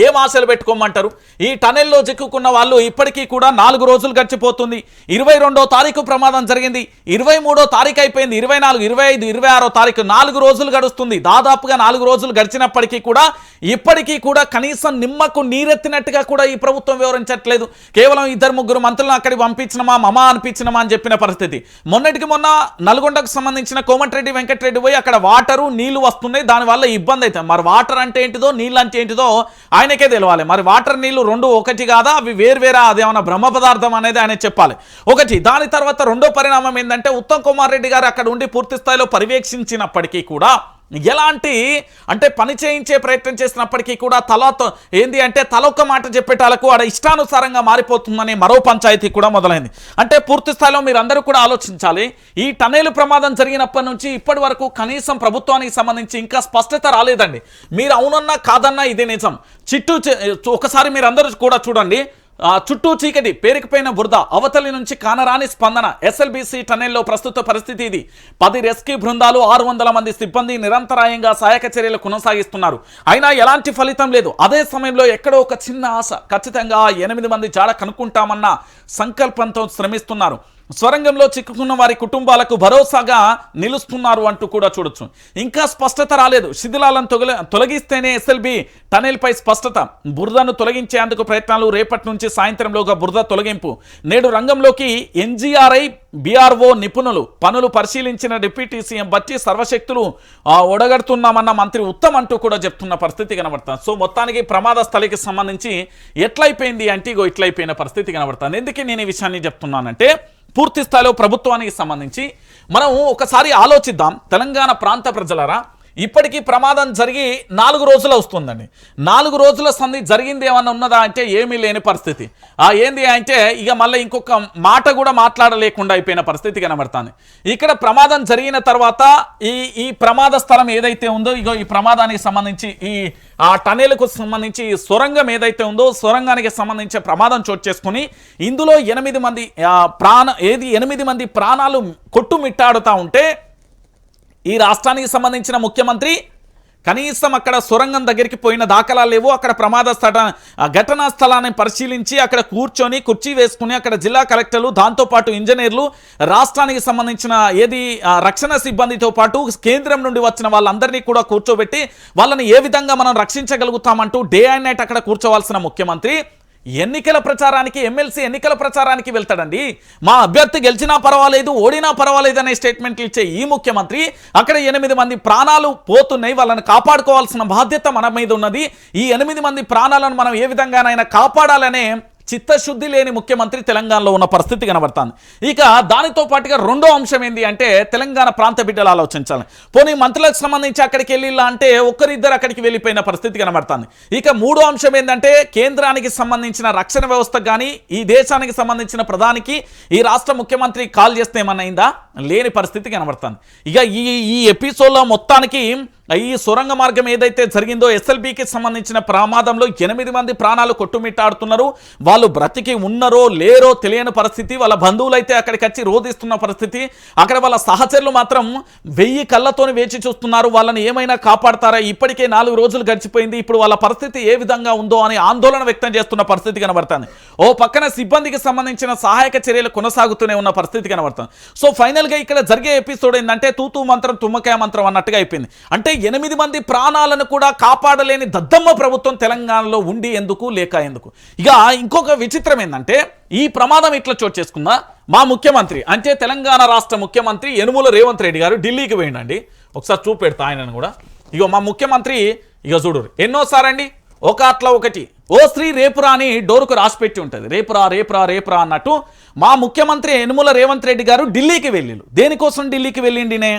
ఏం ఆశలు పెట్టుకోమంటారు? ఈ టనెల్లో చిక్కుకున్న వాళ్ళు ఇప్పటికీ కూడా 4 రోజులు గడిచిపోతుంది. 22వ తారీఖు ప్రమాదం జరిగింది, 23వ తారీఖు అయిపోయింది, 24, 25, 26వ తారీఖు 4 రోజులు గడుస్తుంది. దాదాపుగా 4 రోజులు గడిచినప్పటికీ కూడా ఇప్పటికీ కూడా కనీసం నిమ్మకు నీరెత్తినట్టుగా కూడా ఈ ప్రభుత్వం వివరించట్లేదు. కేవలం 2-3 మంత్రులను అక్కడికి పంపించినమా మమా అనిపించినమా అని చెప్పిన పరిస్థితి. మొన్నటికి మొన్న నల్గొండకు సంబంధించిన కోమటిరెడ్డి వెంకటరెడ్డి పోయి అక్కడ వాటరు నీళ్లు వస్తున్నాయి, దానివల్ల ఇబ్బంది అవుతుంది. మరి వాటర్ అంటే ఏంటిదో నీళ్ళు అంటే ఏంటిదో ఆయనకే తెలియాలి. మరి వాటర్ నీళ్లు రెండు ఒకటి కాదా, అవి వేర్వేరా, అదేమన్నా బ్రహ్మ పదార్థం అనేది ఆయన చెప్పాలి. ఒకటి. దాని తర్వాత రెండో పరిణామం ఏంటంటే ఉత్తమ్ కుమార్ రెడ్డి గారు అక్కడ ఉండి పూర్తి స్థాయిలో పర్యవేక్షించినప్పటికీ కూడా ఎలాంటి అంటే పని చేయించే ప్రయత్నం చేసినప్పటికీ కూడా తలొక్క మాట చెప్పేటాలకు ఆడ ఇష్టానుసారంగా మారిపోతుందని మరో పంచాయతీ కూడా మొదలైంది. అంటే పూర్తి స్థాయిలో మీరు అందరూ కూడా ఆలోచించాలి. ఈ టనెల్ ప్రమాదం జరిగినప్పటి నుంచి ఇప్పటి వరకు కనీసం ప్రభుత్వానికి సంబంధించి ఇంకా స్పష్టత రాలేదండి. మీరు అవునన్నా కాదన్నా ఇది నిజం. ఒకసారి మీరు అందరూ కూడా చూడండి, చుట్టూ చీకటి, పేరుకుపోయిన బురద, అవతలి నుంచి కానరాని స్పందన. ఎస్ఎల్బీసీ టనెల్లో ప్రస్తుత పరిస్థితి ఇది. 10 రెస్క్యూ బృందాలు, 600 మంది సిబ్బంది నిరంతరాయంగా సహాయక చర్యలు కొనసాగిస్తున్నారు. అయినా ఎలాంటి ఫలితం లేదు. అదే సమయంలో ఎక్కడో ఒక చిన్న ఆశ, ఖచ్చితంగా 8 మంది జాడ కనుక్కుంటామన్న సంకల్పంతో శ్రమిస్తున్నారు. స్వరంగంలో చిక్కుకున్న వారి కుటుంబాలకు భరోసాగా నిలుస్తున్నారు అంటూ కూడా చూడొచ్చు. ఇంకా స్పష్టత రాలేదు. శిథిలాలను తొలగిస్తేనే ఎస్ఎల్బీ టనెల్ పై స్పష్టత. బురదను తొలగించేందుకు ప్రయత్నాలు. రేపటి నుంచి సాయంత్రంలోగా బురద తొలగింపు. నేడు రంగంలోకి ఎన్జీఆర్ఐ బీఆర్ఓ నిపుణులు. పనులు పరిశీలించిన డిప్యూటీ సీఎం బట్టి సర్వశక్తులు ఒడగడుతున్నామన్న మంత్రి ఉత్తమ్ అంటూ కూడా చెప్తున్న పరిస్థితి కనబడుతుంది. సో మొత్తానికి ప్రమాద స్థలికి సంబంధించి ఎట్లయిపోయింది అంటే ఇట్లయిపోయిన పరిస్థితి కనబడుతుంది. ఎందుకు నేను ఈ విషయాన్ని చెప్తున్నానంటే పూర్తి స్థాయిలో ప్రభుత్వానికి సంబంధించి మనం ఒకసారి ఆలోచిద్దాం. తెలంగాణ ప్రాంత ప్రజలరా, ఇప్పటికీ ప్రమాదం జరిగి 4 రోజులు వస్తుందండి. 4 రోజుల సంధి జరిగింది ఏమన్నా ఉన్నదా అంటే ఏమీ లేని పరిస్థితి. ఏంది అంటే ఇక మళ్ళీ ఇంకొక మాట కూడా మాట్లాడలేకుండా అయిపోయిన పరిస్థితి కనబడుతుంది. ఇక్కడ ప్రమాదం జరిగిన తర్వాత ఈ ప్రమాద స్థలం ఏదైతే ఉందో, ఇగో ఈ ప్రమాదానికి సంబంధించి ఆ టనెల్కు సంబంధించి సొరంగం ఏదైతే ఉందో, సొరంగానికి సంబంధించి ప్రమాదం చోటు చేసుకుని ఇందులో 8 మంది ప్రాణాలు కొట్టుమిట్టాడుతూ ఉంటే ఈ రాష్ట్రానికి సంబంధించిన ముఖ్యమంత్రి కనీసం అక్కడ సొరంగం దగ్గరికి పోయిన దాఖలాలు లేవు. అక్కడ ఘటనా స్థలాన్ని పరిశీలించి అక్కడ కూర్చొని కుర్చీ వేసుకుని అక్కడ జిల్లా కలెక్టర్లు, దాంతోపాటు ఇంజనీర్లు, రాష్ట్రానికి సంబంధించిన రక్షణ సిబ్బందితో పాటు కేంద్రం నుండి వచ్చిన వాళ్ళందరినీ కూడా కూర్చోబెట్టి వాళ్ళని ఏ విధంగా మనం రక్షించగలుగుతామంటూ డే అండ్ నైట్ అక్కడ కూర్చోవాల్సిన ముఖ్యమంత్రి ఎన్నికల ప్రచారానికి, ఎమ్మెల్సీ ఎన్నికల ప్రచారానికి వెళ్తాడండి. మా అభ్యర్థి గెలిచినా పర్వాలేదు, ఓడినా పర్వాలేదు అనే స్టేట్మెంట్లు ఇచ్చే ఈ ముఖ్యమంత్రి అక్కడ 8 మంది ప్రాణాలు పోతున్నాయి, వాళ్ళని కాపాడుకోవాల్సిన బాధ్యత మన మీద ఉన్నది. ఈ 8 మంది ప్రాణాలను మనం ఏ విధంగానైనా కాపాడాలనే చిత్తశుద్ధి లేని ముఖ్యమంత్రి తెలంగాణలో ఉన్న పరిస్థితి కనబడుతుంది. ఇక దానితో పాటుగా రెండో అంశం ఏంటి అంటే తెలంగాణ ప్రాంత బిడ్డలు ఆలోచించాలి. పోనీ మంత్రులకు సంబంధించి అక్కడికి వెళ్ళిలా అంటే ఒక్కరిద్దరు అక్కడికి వెళ్ళిపోయిన పరిస్థితి కనబడుతుంది. ఇక మూడో అంశం ఏంటంటే కేంద్రానికి సంబంధించిన రక్షణ వ్యవస్థకు కానీ ఈ దేశానికి సంబంధించిన ప్రధానికి ఈ రాష్ట్ర ముఖ్యమంత్రి కాల్ చేస్తే ఏమన్నా అయిందా? లేని పరిస్థితి కనబడుతుంది. ఇక ఈ ఎపిసోడ్లో మొత్తానికి ఈ సొరంగ మార్గం ఏదైతే జరిగిందో ఎస్ఎల్బీకి సంబంధించిన ప్రమాదంలో 8 మంది ప్రాణాలు కొట్టుమిట్టాడుతున్నారు. వాళ్ళు బ్రతికి ఉన్నారో లేరో తెలియని పరిస్థితి. వాళ్ళ బంధువులు అయితే అక్కడికి వచ్చి రోధిస్తున్న పరిస్థితి. అక్కడ వాళ్ళ సహచరులు మాత్రం 1000 కళ్ళతోని వేచి చూస్తున్నారు. వాళ్ళని ఏమైనా కాపాడతారా? ఇప్పటికే 4 రోజులు గడిచిపోయింది, ఇప్పుడు వాళ్ళ పరిస్థితి ఏ విధంగా ఉందో అని ఆందోళన వ్యక్తం చేస్తున్న పరిస్థితి కనబడుతుంది. ఓ పక్కన సిబ్బందికి సంబంధించిన సహాయక చర్యలు కొనసాగుతూనే ఉన్న పరిస్థితి కనబడుతుంది. సో ఫైనల్గా ఇక్కడ జరిగే ఎపిసోడ్ ఏంటంటే తూతూ మంత్రం తుమ్మకాయ మంత్రం అన్నట్టుగా అయిపోయింది. అంటే 8 మంది ప్రాణాలను కూడా కాపాడలేని దద్దమ్మ ప్రభుత్వం తెలంగాణలో ఉండి ఎందుకు లేక ఎందుకు? ఇక ఇంకొక విచిత్రం ఏంటంటే ఈ ప్రమాదం ఇట్లా చోటు చేసుకుందా, మా ముఖ్యమంత్రి అంటే తెలంగాణ రాష్ట్ర ముఖ్యమంత్రి యనుమల రేవంత్ రెడ్డి గారు ఢిల్లీకి పోయిండండి. ఒకసారి చూపెడతా ఆయనను కూడా. ఇగో మా ముఖ్యమంత్రి ఇక చూడు ఎన్నోసారండి ఒక అట్లా ఒకటి ఓ శ్రీ రేపురా అని డోరుకు రాసిపెట్టి ఉంటుంది. రేపురా రేపురా రేపురా అన్నట్టు మా ముఖ్యమంత్రి యనుమల రేవంత్ రెడ్డి గారు ఢిల్లీకి వెళ్ళిండు. దేనికోసం ఢిల్లీకి వెళ్ళిండినే?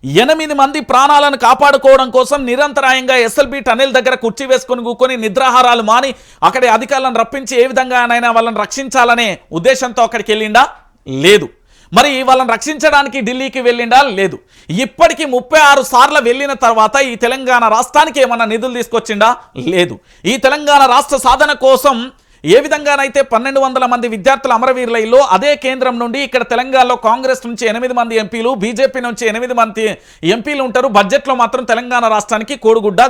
8 మంది ప్రాణాలను కాపాడుకోవడం కోసం నిరంతరాయంగా ఎస్ఎల్బి టనెల్ దగ్గర కుర్చీ వేసుకొని కూకొని నిద్రాహారాలు మాని అక్కడి అధికారులను రప్పించి ఏ విధంగానైనా వాళ్ళని రక్షించాలనే ఉద్దేశంతో అక్కడికి వెళ్ళిండా? లేదు. మరి వాళ్ళని రక్షించడానికి ఢిల్లీకి వెళ్ళిండా? లేదు. ఇప్పటికీ 36 సార్లు వెళ్ళిన తర్వాత ఈ తెలంగాణ రాష్ట్రానికి ఏమన్నా నిధులు తీసుకొచ్చిండా? లేదు. ఈ తెలంగాణ రాష్ట్ర సాధన కోసం ఏ విధంగానైతే 1200 మంది విద్యార్థుల అమరవీరులలో అదే కేంద్రం నుండి ఇక్కడ తెలంగాణలో కాంగ్రెస్ నుంచి 8 మంది ఎంపీలు, బీజేపీ నుంచి 8 మంది ఎంపీలు ఉంటారు. బడ్జెట్లో మాత్రం తెలంగాణ రాష్ట్రానికి కోడిగుడ్డ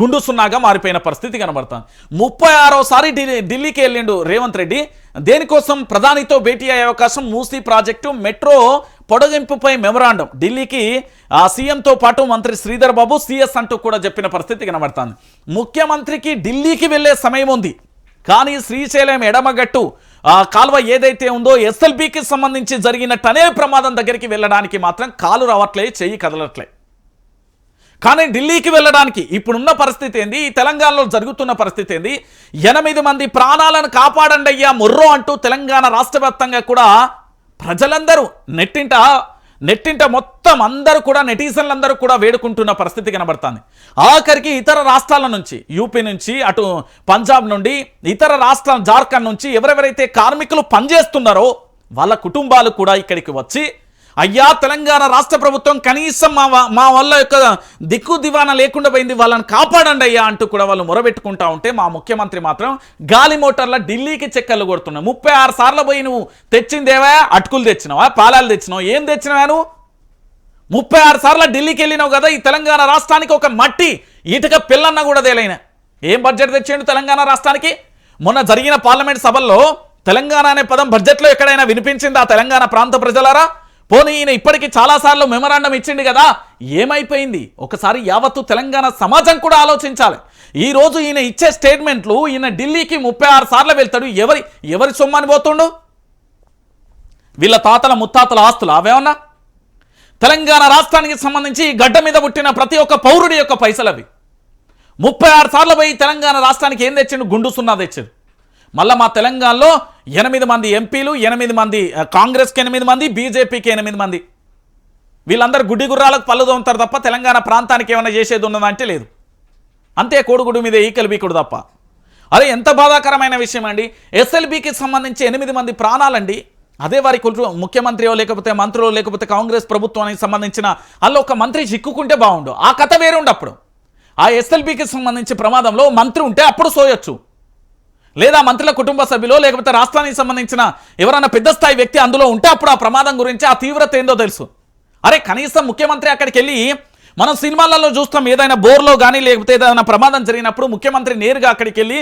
గుండు సున్నాగా మారిపోయిన పరిస్థితి కనబడుతుంది. 36సారి ఢిల్లీకి వెళ్ళిండు రేవంత్ రెడ్డి. దేనికోసం? ప్రధానితో భేటీ అయ్యే అవకాశం, మూసీ ప్రాజెక్టు, మెట్రో పొడగింపుపై మెమరాండం, ఢిల్లీకి సీఎంతో పాటు మంత్రి శ్రీధర్ బాబు సిఎస్ అంటూ కూడా చెప్పిన పరిస్థితి కనబడుతుంది. ముఖ్యమంత్రికి ఢిల్లీకి వెళ్లే సమయం ఉంది, కానీ శ్రీశైలం ఎడమగట్టు కాల్వ ఏదైతే ఉందో ఎస్ఎల్బికి సంబంధించి జరిగిన టనెల్ ప్రమాదం దగ్గరికి వెళ్ళడానికి మాత్రం కాలు రావట్లే, చెయ్యి కదలట్లే. కానీ ఢిల్లీకి వెళ్ళడానికి ఇప్పుడున్న పరిస్థితి ఏంది? ఈ తెలంగాణలో జరుగుతున్న పరిస్థితి ఏంది? 8 మంది ప్రాణాలను కాపాడండి అయ్యా మొర్రో అంటూ తెలంగాణ రాష్ట్ర వ్యాప్తంగా కూడా ప్రజలందరూ నెట్టింట మొత్తం అందరూ కూడా నెటిజన్లందరూ కూడా వేడుకుంటున్న పరిస్థితి కనబడుతుంది. ఆఖరికి ఇతర రాష్ట్రాల నుంచి, యూపీ నుంచి, అటు పంజాబ్ నుండి, ఇతర రాష్ట్రాల జార్ఖండ్ నుంచి ఎవరెవరైతే కార్మికులు పనిచేస్తున్నారో వాళ్ళ కుటుంబాలు కూడా ఇక్కడికి వచ్చి అయ్యా తెలంగాణ రాష్ట్ర ప్రభుత్వం కనీసం మా వాళ్ళ యొక్క దిక్కు దివానా లేకుండా పోయింది, వాళ్ళని కాపాడండి అయ్యా అంటూ కూడా వాళ్ళు మొరబెట్టుకుంటా ఉంటే మా ముఖ్యమంత్రి మాత్రం గాలి మోటార్ల ఢిల్లీకి చెక్కర్లు కొడుతున్నావు. 36 సార్లు పోయి నువ్వు తెచ్చిందేవా? అటుకులు తెచ్చినావా? పాలాలు తెచ్చినావు? ఏం తెచ్చినావా నువ్వు? 36 సార్లు ఢిల్లీకి వెళ్ళినావు కదా. ఈ తెలంగాణ రాష్ట్రానికి ఒక మట్టి ఇటుక పిల్లన్న కూడా తేలైన ఏం బడ్జెట్ తెచ్చిండు తెలంగాణ రాష్ట్రానికి? మొన్న జరిగిన పార్లమెంట్ సభల్లో తెలంగాణ అనే పదం బడ్జెట్లో ఎక్కడైనా వినిపించిందా తెలంగాణ ప్రాంత ప్రజలారా? పోనీ ఈయన ఇప్పటికీ చాలాసార్లు మెమరాండం ఇచ్చిండు కదా, ఏమైపోయింది? ఒకసారి యావత్తు తెలంగాణ సమాజం కూడా ఆలోచించాలి. ఈరోజు ఈయన ఇచ్చే స్టేట్మెంట్లు, ఈయన ఢిల్లీకి 36 సార్లు వెళ్తాడు. ఎవరి సొమ్మని పోతుండు? వీళ్ళ తాతల ముత్తాతల ఆస్తులు అవేమన్నా? తెలంగాణ రాష్ట్రానికి సంబంధించి గడ్డ మీద పుట్టిన ప్రతి ఒక్క పౌరుడి యొక్క పైసలు అవి. 36 సార్లు పోయి తెలంగాణ రాష్ట్రానికి ఏం తెచ్చిండు? గుండు సున్నా తెచ్చాడు. మళ్ళీ మా తెలంగాణలో 8 మంది ఎంపీలు, 8 మంది కాంగ్రెస్కి 8 మంది, బీజేపీకి 8 మంది. వీళ్ళందరూ గుడ్డి గుర్రాలకు పళ్ళు తోముతారు తప్ప తెలంగాణ ప్రాంతానికి ఏమైనా చేసేది ఉన్నదంటే లేదు. అంతే కోడిగుడ్డు మీద ఈకలు బీకుడు తప్ప. అరే ఎంత బాధాకరమైన విషయం అండి. ఎస్ఎల్బికి సంబంధించి 8 మంది ప్రాణాలండి. అదే వారి ముఖ్యమంత్రియో లేకపోతే మంత్రులు లేకపోతే కాంగ్రెస్ ప్రభుత్వానికి సంబంధించిన అలా ఒక మంత్రి చిక్కుకుంటే బాగుండు. ఆ కథ వేరే ఉండు. అప్పుడు ఆ ఎస్ఎల్బికి సంబంధించి ప్రమాదంలో మంత్రి ఉంటే అప్పుడు సోయొచ్చు, లేదా మంత్రుల కుటుంబ సభ్యులు లేకపోతే రాష్ట్రానికి సంబంధించిన ఎవరైనా పెద్ద స్థాయి వ్యక్తి అందులో ఉంటే అప్పుడు ఆ ప్రమాదం గురించి ఆ తీవ్రత ఏందో తెలుసు. అరే కనీసం ముఖ్యమంత్రి అక్కడికి వెళ్ళి మనం సినిమాలలో చూస్తాం, ఏదైనా బోర్లో కానీ లేకపోతే ఏదైనా ప్రమాదం జరిగినప్పుడు ముఖ్యమంత్రి నేరుగా అక్కడికి వెళ్ళి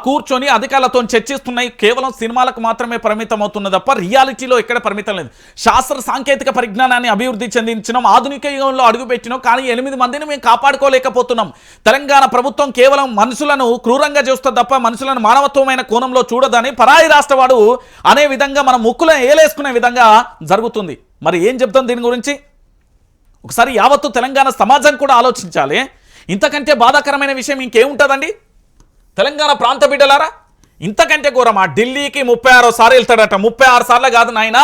కూర్చొని అధికారులతో చర్చిస్తున్నాయి. కేవలం సినిమాలకు మాత్రమే పరిమితం అవుతున్నది తప్ప రియాలిటీలో ఎక్కడ పరిమితం లేదు. శాస్త్ర సాంకేతిక పరిజ్ఞానాన్ని అభివృద్ధి చెందించినాం, ఆధునిక యుగంలో అడుగుపెట్టినాం, కానీ 8 మందిని మేము కాపాడుకోలేకపోతున్నాం. తెలంగాణ ప్రభుత్వం కేవలం మనుషులను క్రూరంగా చూస్తుంది తప్ప మనుషులను మానవత్వమైన కోణంలో చూడదని పరాయి రాష్ట్రవాడు అనే విధంగా మనం ముక్కులను ఏలేసుకునే విధంగా జరుగుతుంది. మరి ఏం చెప్తాం దీని గురించి? ఒకసారి యావత్తు తెలంగాణ సమాజం కూడా ఆలోచించాలి. ఇంతకంటే బాధాకరమైన విషయం ఇంకేముంటుందండి? తెలంగాణ ప్రాంత బిడ్డలారా, ఇంతకంటే ఘోరమా? ఢిల్లీకి 36 సార్లు వెళ్తాడట. 36 సార్లు కాదు నాయన,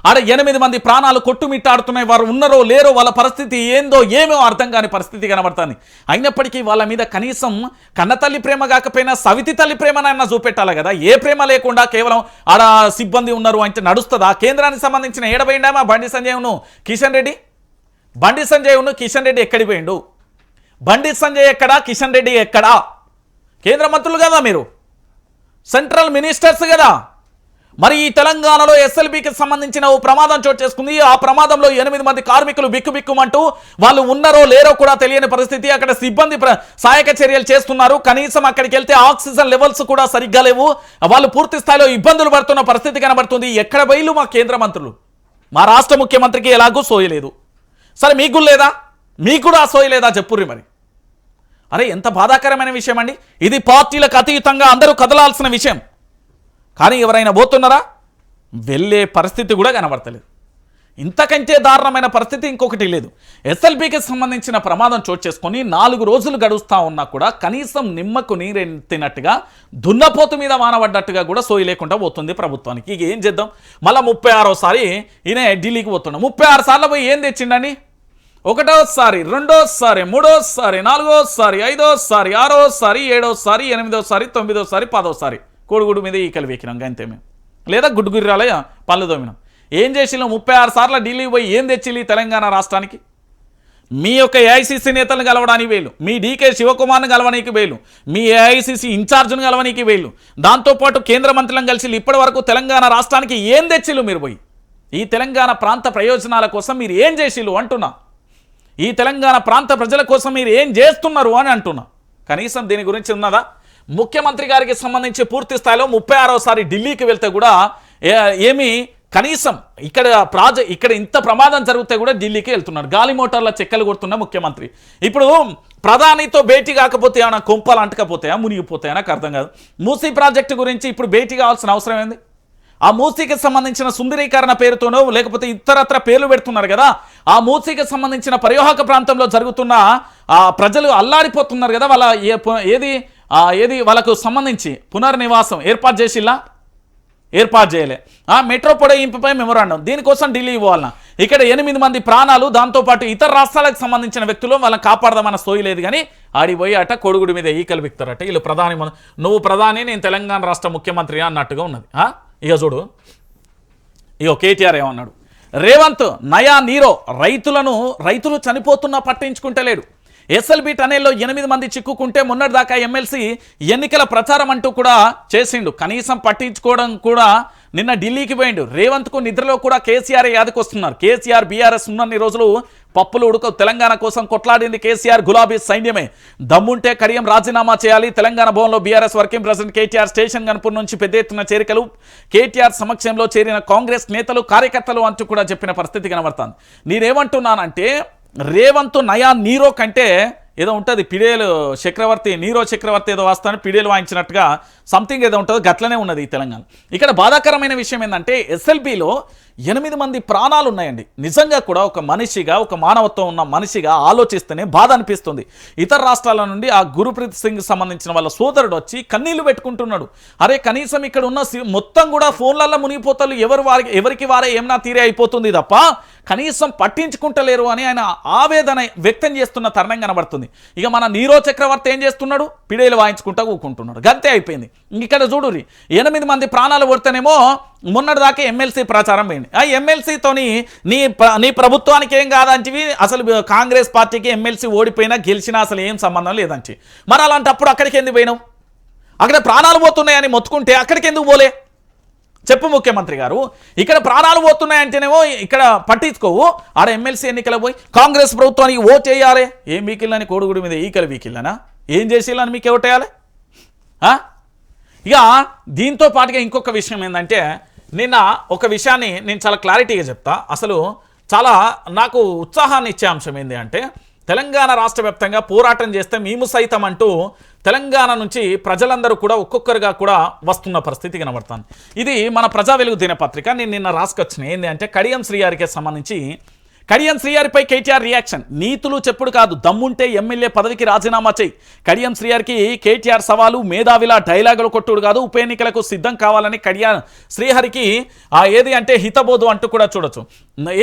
ఆడ 8 మంది ప్రాణాలు కొట్టుమిట్టాడుతున్నాయి. వారు ఉన్నారో లేరో, వాళ్ళ పరిస్థితి ఏందో ఏమో అర్థం కాని పరిస్థితి కనబడుతుంది. అయినప్పటికీ వాళ్ళ మీద కనీసం కన్నతల్లి ప్రేమ కాకపోయినా సవితి తల్లి ప్రేమనైనా చూపెట్టాలి కదా. ఏ ప్రేమ లేకుండా కేవలం ఆడ సిబ్బంది ఉన్నారు అంటే నడుస్తుందా? కేంద్రానికి సంబంధించిన ఏడబోయిండామా బండి సంజయ్ను కిషన్ రెడ్డి? బండి సంజయ్ను కిషన్ రెడ్డి ఎక్కడికి పోయిండు? బండి సంజయ్ ఎక్కడా? కిషన్ రెడ్డి ఎక్కడా? కేంద్ర మంత్రులు కదా మీరు, సెంట్రల్ మినిస్టర్స్ కదా. మరి ఈ తెలంగాణలో ఎస్ఎల్బికి సంబంధించిన ఓ ప్రమాదం చోటు చేసుకుంది. ఆ ప్రమాదంలో 8 మంది కార్మికులు బిక్కుబిక్కుమంటూ వాళ్ళు ఉన్నారో లేరో కూడా తెలియని పరిస్థితి. అక్కడ సిబ్బంది సహాయక చర్యలు చేస్తున్నారు. కనీసం అక్కడికి వెళ్తే ఆక్సిజన్ లెవెల్స్ కూడా సరిగ్గా లేవు. వాళ్ళు పూర్తి స్థాయిలో ఇబ్బందులు పడుతున్న పరిస్థితి కనబడుతుంది. ఎక్కడ బయలు మా కేంద్ర మంత్రులు? మా రాష్ట్ర ముఖ్యమంత్రికి ఎలాగూ సోయలేదు. సరే మీకు లేదా? మీకు కూడా సోయలేదా? చెప్పుర్రి మరి. అరే ఎంత బాధాకరమైన విషయం అండి ఇది. పార్టీలకు అతీతంగా అందరూ కదలాల్సిన విషయం. కానీ ఎవరైనా పోతున్నారా? వెళ్ళే పరిస్థితి కూడా కనబడతలేదు. ఇంతకంటే దారుణమైన పరిస్థితి ఇంకొకటి లేదు. ఎస్ఎల్బీకి సంబంధించిన ప్రమాదం చోటు చేసుకొని 4 రోజులు గడుస్తూ ఉన్నా కూడా కనీసం నిమ్మకు నీరెత్తినట్టుగా దున్నపోతు మీద వానబడ్డట్టుగా కూడా సోయి లేకుండా పోతుంది ప్రభుత్వానికి. ఇక ఏం చేద్దాం, మళ్ళీ 36సారి ఈయన ఢిల్లీకి పోతున్నాం. 36 సార్లు పోయి ఏం తెచ్చిండని, 1వసారి 2వసారి 3వసారి 4వసారి 5వసారి 6వసారి 7వసారి 8వసారి 9వసారి 10వసారి కోడిగుడు మీద ఈకలు వేకినాం అంతే మేము, లేదా గుడ్డుగుర్రాల పళ్ళు తోమినాం. ఏం చేసినాం 36 సార్లు ఢిల్లీ పోయి ఏం తెచ్చిల్లి తెలంగాణ రాష్ట్రానికి? మీ యొక్క ఏఐసిసి నేతలను కలవడానికి వేలు, మీ డీకే శివకుమార్ని కలవనీకి వేలు, మీ ఏఐసిసి ఇన్ఛార్జ్ను కలవనీకి వేలు, దాంతోపాటు కేంద్ర మంత్రులను కలిసి ఇప్పటి వరకు తెలంగాణ రాష్ట్రానికి ఏం తెచ్చిల్లు మీరు పోయి? ఈ తెలంగాణ ప్రాంత ప్రయోజనాల కోసం మీరు ఏం చేసిల్లు అంటున్నా, ఈ తెలంగాణ ప్రాంత ప్రజల కోసం మీరు ఏం చేస్తున్నారు అని అంటున్నా. కనీసం దీని గురించి ఉన్నదా? ముఖ్యమంత్రి గారికి సంబంధించి పూర్తి స్థాయిలో 36వసారి ఢిల్లీకి వెళ్తే కూడా ఏమి కనీసం ఇక్కడ ఇంత ప్రమాదం జరిగితే కూడా ఢిల్లీకి వెళ్తున్నాడు. గాలి మోటార్ల చెక్కలు కొడుతున్న ముఖ్యమంత్రి ఇప్పుడు ప్రధానితో భేటీ కాకపోతే ఏమైనా కొంపలు అంటకపోతాయా, మునిగిపోతాయా నాకు అర్థం కాదు. మూసీ ప్రాజెక్టు గురించి ఇప్పుడు భేటీ కావాల్సిన అవసరం ఏంది? ఆ మూసీకి సంబంధించిన సుందరీకరణ పేరుతోనో లేకపోతే ఇతరత్ర పేర్లు పెడుతున్నారు కదా, ఆ మూసీకి సంబంధించిన పరివాహక ప్రాంతంలో జరుగుతున్న ప్రజలు అల్లాడిపోతున్నారు కదా, వాళ్ళ ఏది వాళ్ళకు సంబంధించి పునర్నివాసం ఏర్పాటు చేయలే. మెట్రో పొడిగింపుపై మెమోరాండం, దీనికోసం ఢిల్లీ పోవాలన్నా. ఇక్కడ 8 మంది ప్రాణాలు, దాంతోపాటు ఇతర రాష్ట్రాలకు సంబంధించిన వ్యక్తులు వాళ్ళని కాపాడదామన్న సోయి లేదు. కానీ ఆడిపోయి అట కొడుగుడి మీద ఈకలు బిక్తారట. వీళ్ళు ప్రధాని, నువ్వు ప్రధాని నేను తెలంగాణ రాష్ట్ర ముఖ్యమంత్రి అన్నట్టుగా ఉన్నది. ఇక చూడు, ఇక కేటీఆర్ ఏమన్నాడు, రేవంత్ నయా నీరో, రైతులు చనిపోతున్నా పట్టించుకుంటలేడు. ఎస్ఎల్బీ టనెల్లో 8 మంది చిక్కుకుంటే మొన్నటిదాకా ఎమ్మెల్సీ ఎన్నికల ప్రచారం అంటూ కూడా చేసిండు, కనీసం పట్టించుకోవడం కూడా నిన్న ఢిల్లీకి పోయిండు. రేవంత్కు నిద్రలో కూడా కేసీఆర్ యాదకొస్తున్నారు. కేసీఆర్ బీఆర్ఎస్ ఉన్నన్ని రోజులు పప్పులు ఉడక తెలంగాణ కోసం కొట్లాడింది కేసీఆర్ గులాబీ సైన్యమే. దమ్ముంటే కడియం రాజీనామా చేయాలి. తెలంగాణ భవన్లో BRS working president KTR station Ghanpur నుంచి పెద్ద ఎత్తున చేరికలు, కేటీఆర్ సమక్షంలో చేరిన కాంగ్రెస్ నేతలు కార్యకర్తలు అంటూ కూడా చెప్పిన పరిస్థితి కనబడుతుంది. నేనేమంటున్నానంటే రేవంత్ నయా నీరో కంటే ఏదో ఉంటుంది, పిడేలు చక్రవర్తి, నీరో చక్రవర్తి ఏదో వస్తాను పిడేలు వాయించినట్టుగా సంథింగ్ ఏదో ఉంటుంది, గట్లనే ఉన్నది ఈ తెలంగాణ. ఇక్కడ బాధాకరమైన విషయం ఏంటంటే ఎస్ఎల్బీలో 8 మంది ప్రాణాలు ఉన్నాయండి. నిజంగా కూడా ఒక మనిషిగా, ఒక మానవత్వం ఉన్న మనిషిగా ఆలోచిస్తేనే బాధ అనిపిస్తుంది. ఇతర రాష్ట్రాల నుండి ఆ గురుప్రీత్ సింగ్ సంబంధించిన వాళ్ళ సోదరుడు వచ్చి కన్నీళ్లు పెట్టుకుంటున్నాడు. అరే కనీసం ఇక్కడ ఉన్న మొత్తం కూడా ఫోన్లలో మునిగిపోతారు, ఎవరికి వారే ఏమన్నా తీరే అయిపోతుంది తప్ప కనీసం పట్టించుకుంటలేరు అని ఆయన ఆవేదన వ్యక్తం చేస్తున్న తరుణం కనబడుతుంది. ఇక మన నీరో చక్రవర్తి ఏం చేస్తున్నాడు, పిడేలు వాయించుకుంటా కూకుంటున్నాడు, గంతే అయిపోయింది. ఇక్కడ చూడురి 8 మంది ప్రాణాలు పడితేనేమో మొన్నటిదాకా ఎమ్మెల్సీ ప్రచారం పోయింది. ఆ ఎమ్మెల్సీతోని నీ ప్రభుత్వానికి ఏం కాదంటివి, అసలు కాంగ్రెస్ పార్టీకి ఎమ్మెల్సీ ఓడిపోయినా గెలిచినా అసలు ఏం సంబంధం లేదంటే, మరి అలాంటప్పుడు అక్కడికి ఎందుకు పోయినావు? అక్కడ ప్రాణాలు పోతున్నాయని మొత్తుకుంటే అక్కడికి ఎందుకు పోలే చెప్పు ముఖ్యమంత్రి గారు? ఇక్కడ ప్రాణాలు పోతున్నాయంటేనేమో ఇక్కడ పట్టించుకోవు, ఆడ ఎమ్మెల్సీ ఎన్నికలు పోయి కాంగ్రెస్ ప్రభుత్వానికి ఓటు వేయాలి. ఏం వీకిల్లని కోడుగుడి మీద ఈకలు వీకిల్లనా, ఏం చేసేయాలని మీకు ఓటేయాలి? ఇక దీంతో పాటుగా ఇంకొక విషయం ఏంటంటే, నిన్న ఒక విషయాన్ని నేను చాలా క్లారిటీగా చెప్తా. అసలు చాలా నాకు ఉత్సాహాన్ని ఇచ్చే అంశం ఏంటి అంటే, తెలంగాణ రాష్ట్ర వ్యాప్తంగా పోరాటం చేస్తే మేము సైతం అంటూ తెలంగాణ నుంచి ప్రజలందరూ కూడా ఒక్కొక్కరుగా కూడా వస్తున్న పరిస్థితి కనబడుతుంది. ఇది మన ప్రజా వెలుగు దినపత్రిక నేను నిన్న రాసుకొచ్చిన ఏంటి అంటే, కడియం శ్రీగారికి సంబంధించి కడియం శ్రీగారిపై కేటీఆర్ రియాక్షన్. నీతులు చెప్పుడు కాదు, దమ్ముంటే ఎమ్మెల్యే పదవికి రాజీనామా చేయి. కడియం శ్రీగారికి కేటీఆర్ సవాలు, మేధావిలా డైలాగులు కొట్టుడు కాదు, ఉప ఎన్నికలకు సిద్ధం కావాలని కడియం శ్రీహరికి ఏది అంటే హితబోధు అంటూ కూడా చూడొచ్చు.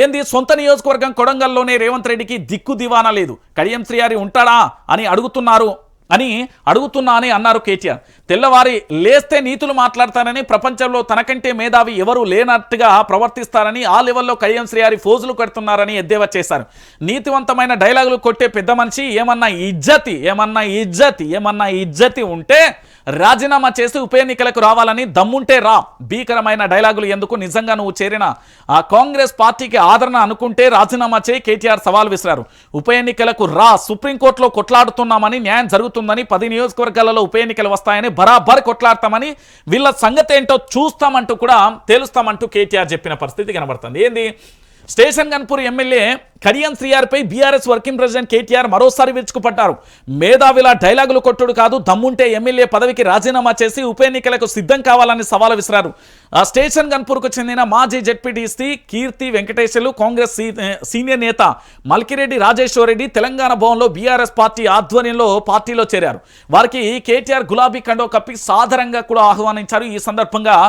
ఏంది, సొంత నియోజకవర్గం కొడంగల్లోనే రేవంత్ రెడ్డికి దిక్కు దివానా లేదు, కడియం శ్రీగారి ఉంటాడా అని అడుగుతున్నా అని అన్నారు కేటీఆర్. తెల్లవారి లేస్తే నీతులు మాట్లాడతారని, ప్రపంచంలో తనకంటే మేధావి ఎవరు లేనట్టుగా ప్రవర్తిస్తారని, ఆ లెవెల్లో కడియం శ్రీగారి ఫోజులు కడుతున్నారని ఎద్దేవా చేశారు. నీతివంతమైన డైలాగులు కొట్టే పెద్ద మనిషి ఏమన్నా ఇజ్జతి ఉంటే రాజీనామా చేసి ఉప ఎన్నికలకు రావాలని, దమ్ముంటే రా, భీకరమైన డైలాగులు ఎందుకు, నిజంగా నువ్వు చేరిన ఆ కాంగ్రెస్ పార్టీకి ఆదరణ అనుకుంటే రాజీనామా చేయి, కేటీఆర్ సవాల్ విసిరారు. ఉప ఎన్నికలకు రా, సుప్రీంకోర్టులో కొట్లాడుతున్నామని, న్యాయం జరుగుతుందని, 10 నియోజకవర్గాలలో ఉప ఎన్నికలు వస్తాయని బరాబర్ కొట్లాడతామని, వీళ్ళ సంగతి ఏంటో చూస్తామంటూ కూడా తేలుస్తామంటూ కేటీఆర్ చెప్పిన పరిస్థితి కనబడుతుంది. ఏంది, స్టేషన్ గన్పూర్ ఎమ్మెల్యే కడియం శ్రీఆర్పై బీఆర్ఎస్ వర్కింగ్ ప్రెసిడెంట్ కేటీఆర్ మరోసారి విరుచుకుపడ్డారు. మేధావిలా డైలాగులు కొట్టుడు కాదు, దమ్ముంటే ఎమ్మెల్యే పదవికి రాజీనామా చేసి ఉప ఎన్నికలకు సిద్ధం కావాలని సవాల్ విసిరారు. స్టేషన్ గన్పూర్కు చెందిన మాజీ జెడ్పీటీసీ కీర్తి వెంకటేశ్వర్లు, కాంగ్రెస్ సీనియర్ నేత మల్కిరెడ్డి రాజేశ్వర్ రెడ్డి తెలంగాణ భవన్లో బీఆర్ఎస్ పార్టీ ఆధ్వర్యంలో పార్టీలో చేరారు. వారికి కేటీఆర్ గులాబీ కండో కప్పి సాదరంగా కూడా ఆహ్వానించారు. ఈ సందర్భంగా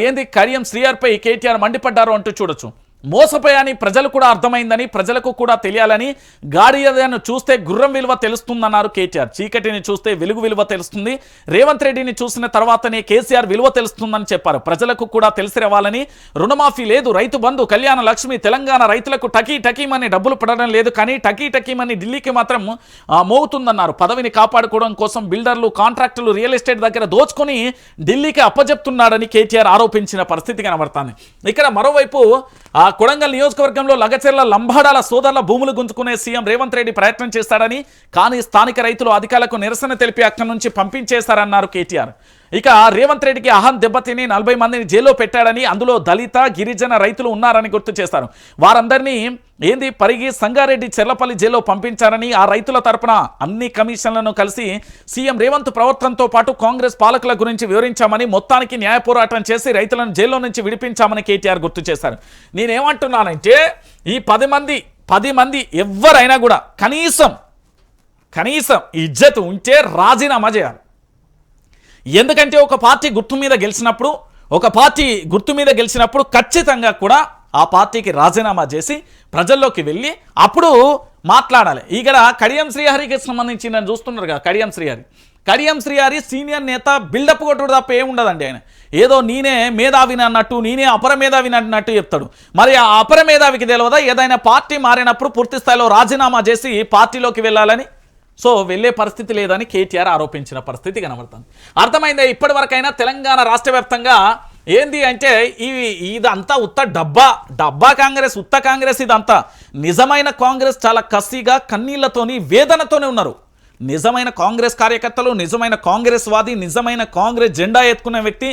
ఏంది కడియం శ్రీఆర్పై కేటీఆర్ మండిపడ్డారు అంటూ చూడొచ్చు. మోసపోయాని ప్రజలు కూడా అర్థమైందని, ప్రజలకు కూడా తెలియాలని, గాడిదను చూస్తే గుర్రం విలువ తెలుస్తుందన్నారు కేటీఆర్. చీకటిని చూస్తే వెలుగు విలువ తెలుస్తుంది, రేవంత్ రెడ్డిని చూసిన తర్వాతనే కేసీఆర్ విలువ తెలుస్తుందని చెప్పారు. ప్రజలకు కూడా తెలిసి రావాలని, రుణమాఫీ లేదు, రైతు బంధు, కళ్యాణ లక్ష్మి, తెలంగాణ రైతులకు టకీమని డబ్బులు పడడం లేదు, కానీ టకీమని ఢిల్లీకి మాత్రం మోగుతుందన్నారు. పదవిని కాపాడుకోవడం కోసం బిల్డర్లు, కాంట్రాక్టులు, రియల్ ఎస్టేట్ దగ్గర దోచుకొని ఢిల్లీకి అప్పజెప్తున్నాడని కేటీఆర్ ఆరోపించిన పరిస్థితి కనబడుతుంది. ఇక్కడ మరోవైపు కొడంగల్ నియోజకవర్గంలో లగచెర్ల లంబాడాల సోదరుల భూములు గుంజుకునే సీఎం రేవంత్ రెడ్డి ప్రయత్నం చేస్తాడని, కానీ స్థానిక రైతులు అధికారులకు నిరసన తెలిపి అక్కడి నుంచి పంపించేశారన్నారు కేటీఆర్. ఇక రేవంత్ రెడ్డికి అహం దెబ్బతిని 40 మందిని జైల్లో పెట్టాడని, అందులో దళిత, గిరిజన రైతులు ఉన్నారని గుర్తు చేశారు. వారందరినీ పరిగి సంగారెడ్డి చెర్లపల్లి జైల్లో పంపించారని, ఆ రైతుల తరపున అన్ని కమిషన్లను కలిసి సీఎం రేవంత్ ప్రవర్తనతో పాటు కాంగ్రెస్ పాలకుల గురించి వివరించామని, మొత్తానికి న్యాయ పోరాటం చేసి రైతులను జైల్లో నుంచి విడిపించామని కేటీఆర్ గుర్తు చేశారు. నేనేమంటున్నానంటే ఈ 10 మంది ఎవరైనా కూడా కనీసం ఇజ్జత్ ఉంటే రాజీనామా చేయాలి. ఎందుకంటే ఒక పార్టీ గుర్తు మీద గెలిచినప్పుడు ఖచ్చితంగా కూడా ఆ పార్టీకి రాజీనామా చేసి ప్రజల్లోకి వెళ్ళి అప్పుడు మాట్లాడాలి. ఇక్కడ కడియం శ్రీహరికి సంబంధించి నేను చూస్తున్నారు కదా, కడియం శ్రీహరి సీనియర్ నేత, బిల్డప్ కొట్టుడు తప్ప ఏముండదండి. ఆయన ఏదో నేనే మేధావిని అన్నట్టు, నేనే అపర మేధావిని అన్నట్టు చెప్తాడు. మరి ఆ అపర మేధావికి తెలియదా ఏదైనా పార్టీ మారినప్పుడు పూర్తి స్థాయిలో రాజీనామా చేసి పార్టీలోకి వెళ్ళాలని? సో వెళ్ళే పరిస్థితి లేదని కేటీఆర్ ఆరోపించిన పరిస్థితి కనబడుతుంది. అర్థమైందా? ఇప్పటి వరకైనా తెలంగాణ రాష్ట్ర వ్యాప్తంగా ఏంది అంటే ఇదంతా ఉత్త డబ్బా కాంగ్రెస్, ఇదంతా నిజమైన కాంగ్రెస్ చాలా కసిగా కన్నీళ్లతోని వేదనతోనే ఉన్నారు. నిజమైన కాంగ్రెస్ కార్యకర్తలు, నిజమైన కాంగ్రెస్ వాది, నిజమైన కాంగ్రెస్ జెండా ఎత్తుకునే వ్యక్తి,